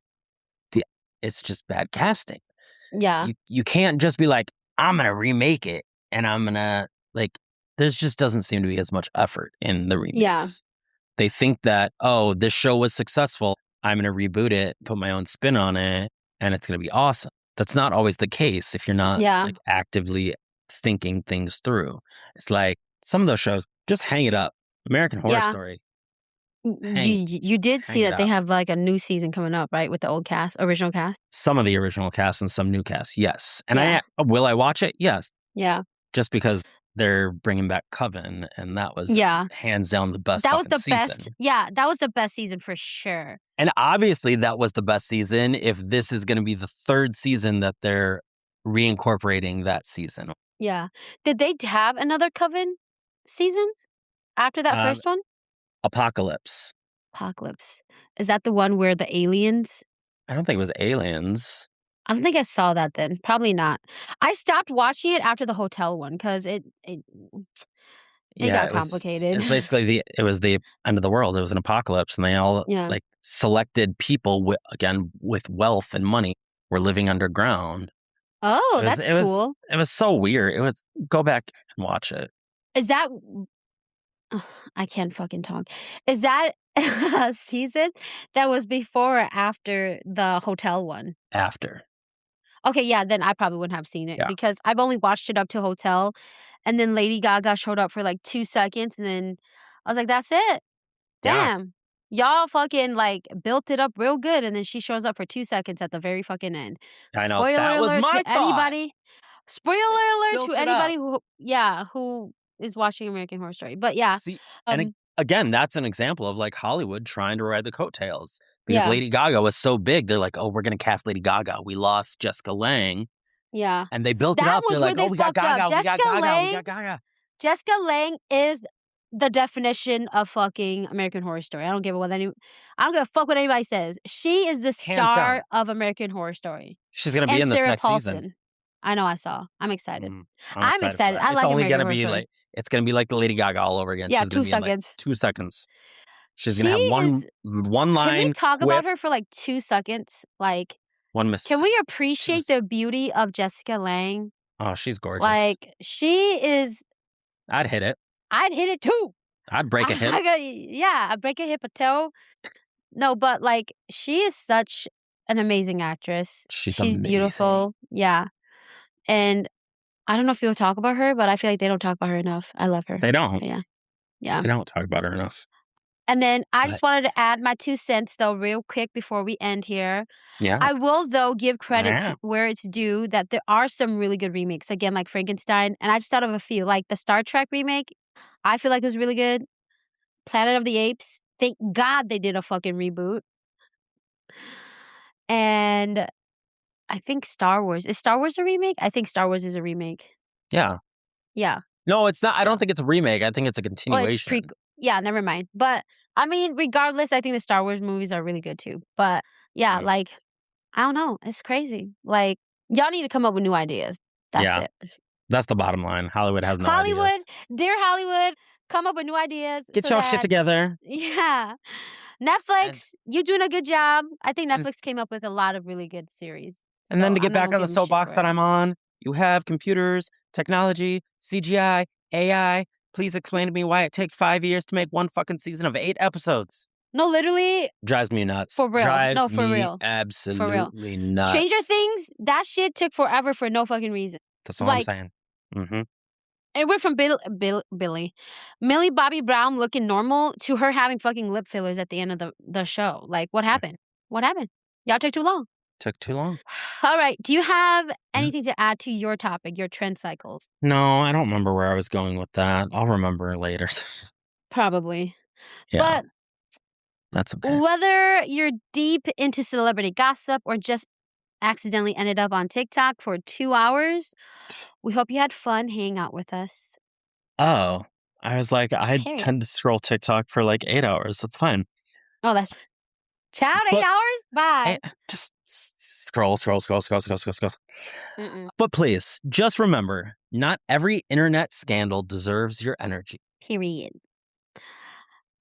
it's just bad casting. Yeah. You can't just be like, I'm going to remake it and I'm going to, like, there just doesn't seem to be as much effort in the remakes. Yeah. They think that, oh, this show was successful. I'm going to reboot it, put my own spin on it, and it's going to be awesome. That's not always the case if you're not like actively thinking things through. It's like some of those shows, just hang it up. American Horror Story. You did see that they have like a new season coming up, right? With the old cast, original cast? Some of the original cast and some new cast, yes. And will I watch it? Yes. Yeah. Just because they're bringing back Coven, and that was hands down the best season. Best. Yeah, that was the best season for sure. And obviously that was the best season if this is going to be the third season that they're reincorporating that season. Yeah. Did they have another Coven season after that first one? Apocalypse. Is that the one where the aliens? I don't think it was aliens. I don't think I saw that then. Probably not. I stopped watching it after the hotel one because it got complicated. It's basically it was the end of the world. It was an apocalypse, and they all like selected people with wealth and money were living underground. Oh, that's cool. It was so weird. Go back and watch it. Is that? I can't fucking talk. Is that a season that was before or after the hotel one? After. Okay, yeah, then I probably wouldn't have seen it because I've only watched it up to hotel, and then Lady Gaga showed up for like 2 seconds, and then I was like, that's it. Damn. Y'all fucking like built it up real good, and then she shows up for 2 seconds at the very fucking end. I know. That was my thought. Spoiler alert to anybody who is watching American Horror Story. But yeah. See, and again, that's an example of like Hollywood trying to ride the coattails. Because Lady Gaga was so big, they're like, oh, we're going to cast Lady Gaga. We lost Jessica Lange. Yeah. And they built it up. They're like, oh, we got Gaga, we got Gaga. Jessica Lange is the definition of fucking American Horror Story. I don't give a fuck what anybody says. She is the star of American Horror Story. She's going to be in this next season. I know, I saw. I'm excited. I'm excited. I like American Horror Story. It's going to be like the Lady Gaga all over again. Yeah, she's 2 seconds. Like 2 seconds. She's going to have one line. Can we talk about her for like 2 seconds? Like, can we appreciate the beauty of Jessica Lange? Oh, she's gorgeous. Like, she is. I'd hit it. I'd hit it too. I'd break a hip. I'd break a hip, a toe. No, but like, she is such an amazing actress. She's beautiful. Yeah. And I don't know if people talk about her, but I feel like they don't talk about her enough. I love her. They don't. Yeah. They don't talk about her enough. And then I just wanted to add my 2 cents, though, real quick before we end here. Yeah. I will, though, give credit to where it's due that there are some really good remakes. Again, like Frankenstein. And I just thought of a few. Like the Star Trek remake I feel like it was really good. Planet of the Apes. Thank God they did a fucking reboot. And I think Star Wars. Is Star Wars a remake? I think Star Wars is a remake. Yeah. Yeah. No, it's not. So. I don't think it's a remake. I think it's a continuation. Well, it's yeah, never mind. But, I mean, regardless, I think the Star Wars movies are really good too. But, yeah, like, I don't know. It's crazy. Like, y'all need to come up with new ideas. That's it. That's the bottom line. Hollywood has no ideas. Dear Hollywood, come up with new ideas. Get your shit together. Yeah. Netflix, you're doing a good job. I think Netflix came up with a lot of really good series. And then to get back on the soapbox that I'm on, you have computers, technology, CGI, AI. Please explain to me why it takes 5 years to make one fucking season of 8 episodes. No, literally. Drives me nuts. For real. Drives for me real. absolutely nuts. Stranger Things, that shit took forever for no fucking reason. That's all I'm saying. Mm-hmm. It went from Millie Bobby Brown looking normal to her having fucking lip fillers at the end of the show. Like, what happened? What happened? Y'all took too long. Took too long. All right. Do you have anything to add to your topic, your trend cycles? No, I don't remember where I was going with that. I'll remember later. Probably. Yeah. But that's okay. Whether you're deep into celebrity gossip or just accidentally ended up on TikTok for 2 hours, we hope you had fun hanging out with us. Oh, I was like, I tend to scroll TikTok for like 8 hours. That's fine. Oh, that's... Ciao, 8 hours? Bye. Just scroll. But please, just remember, not every internet scandal deserves your energy. Period.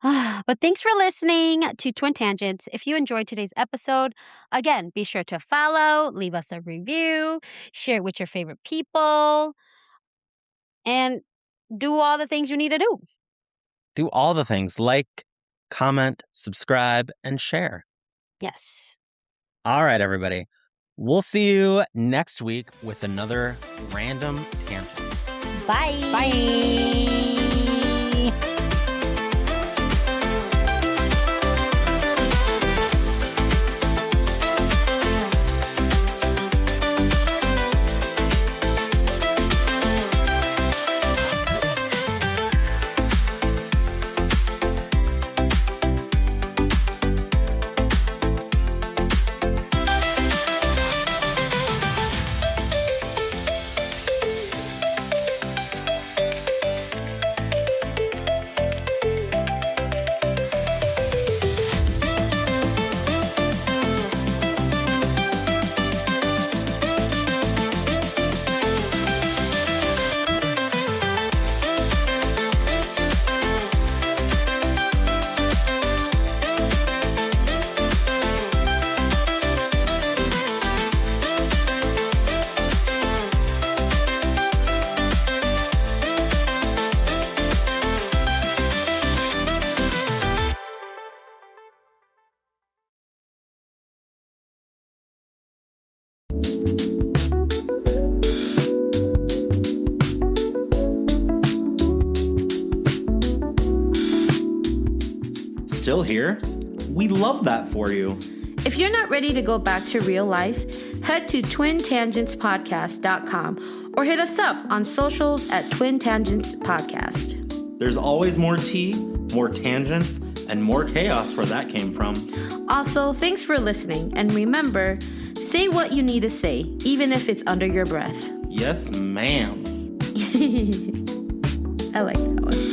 But thanks for listening to Twin Tangents. If you enjoyed today's episode, again, be sure to follow, leave us a review, share it with your favorite people, and do all the things you need to do. Do all the things, like, comment, subscribe, and share. Yes. All right, everybody. We'll see you next week with another random tangent. Bye. Bye. Still here? We love that for you. If you're not ready to go back to real life, head to twintangentspodcast.com or hit us up on socials at Twin Tangents Podcast. There's always more tea, more tangents, and more chaos where that came from. Also, thanks for listening, and remember, say what you need to say, even if it's under your breath. Yes, ma'am. I like that one.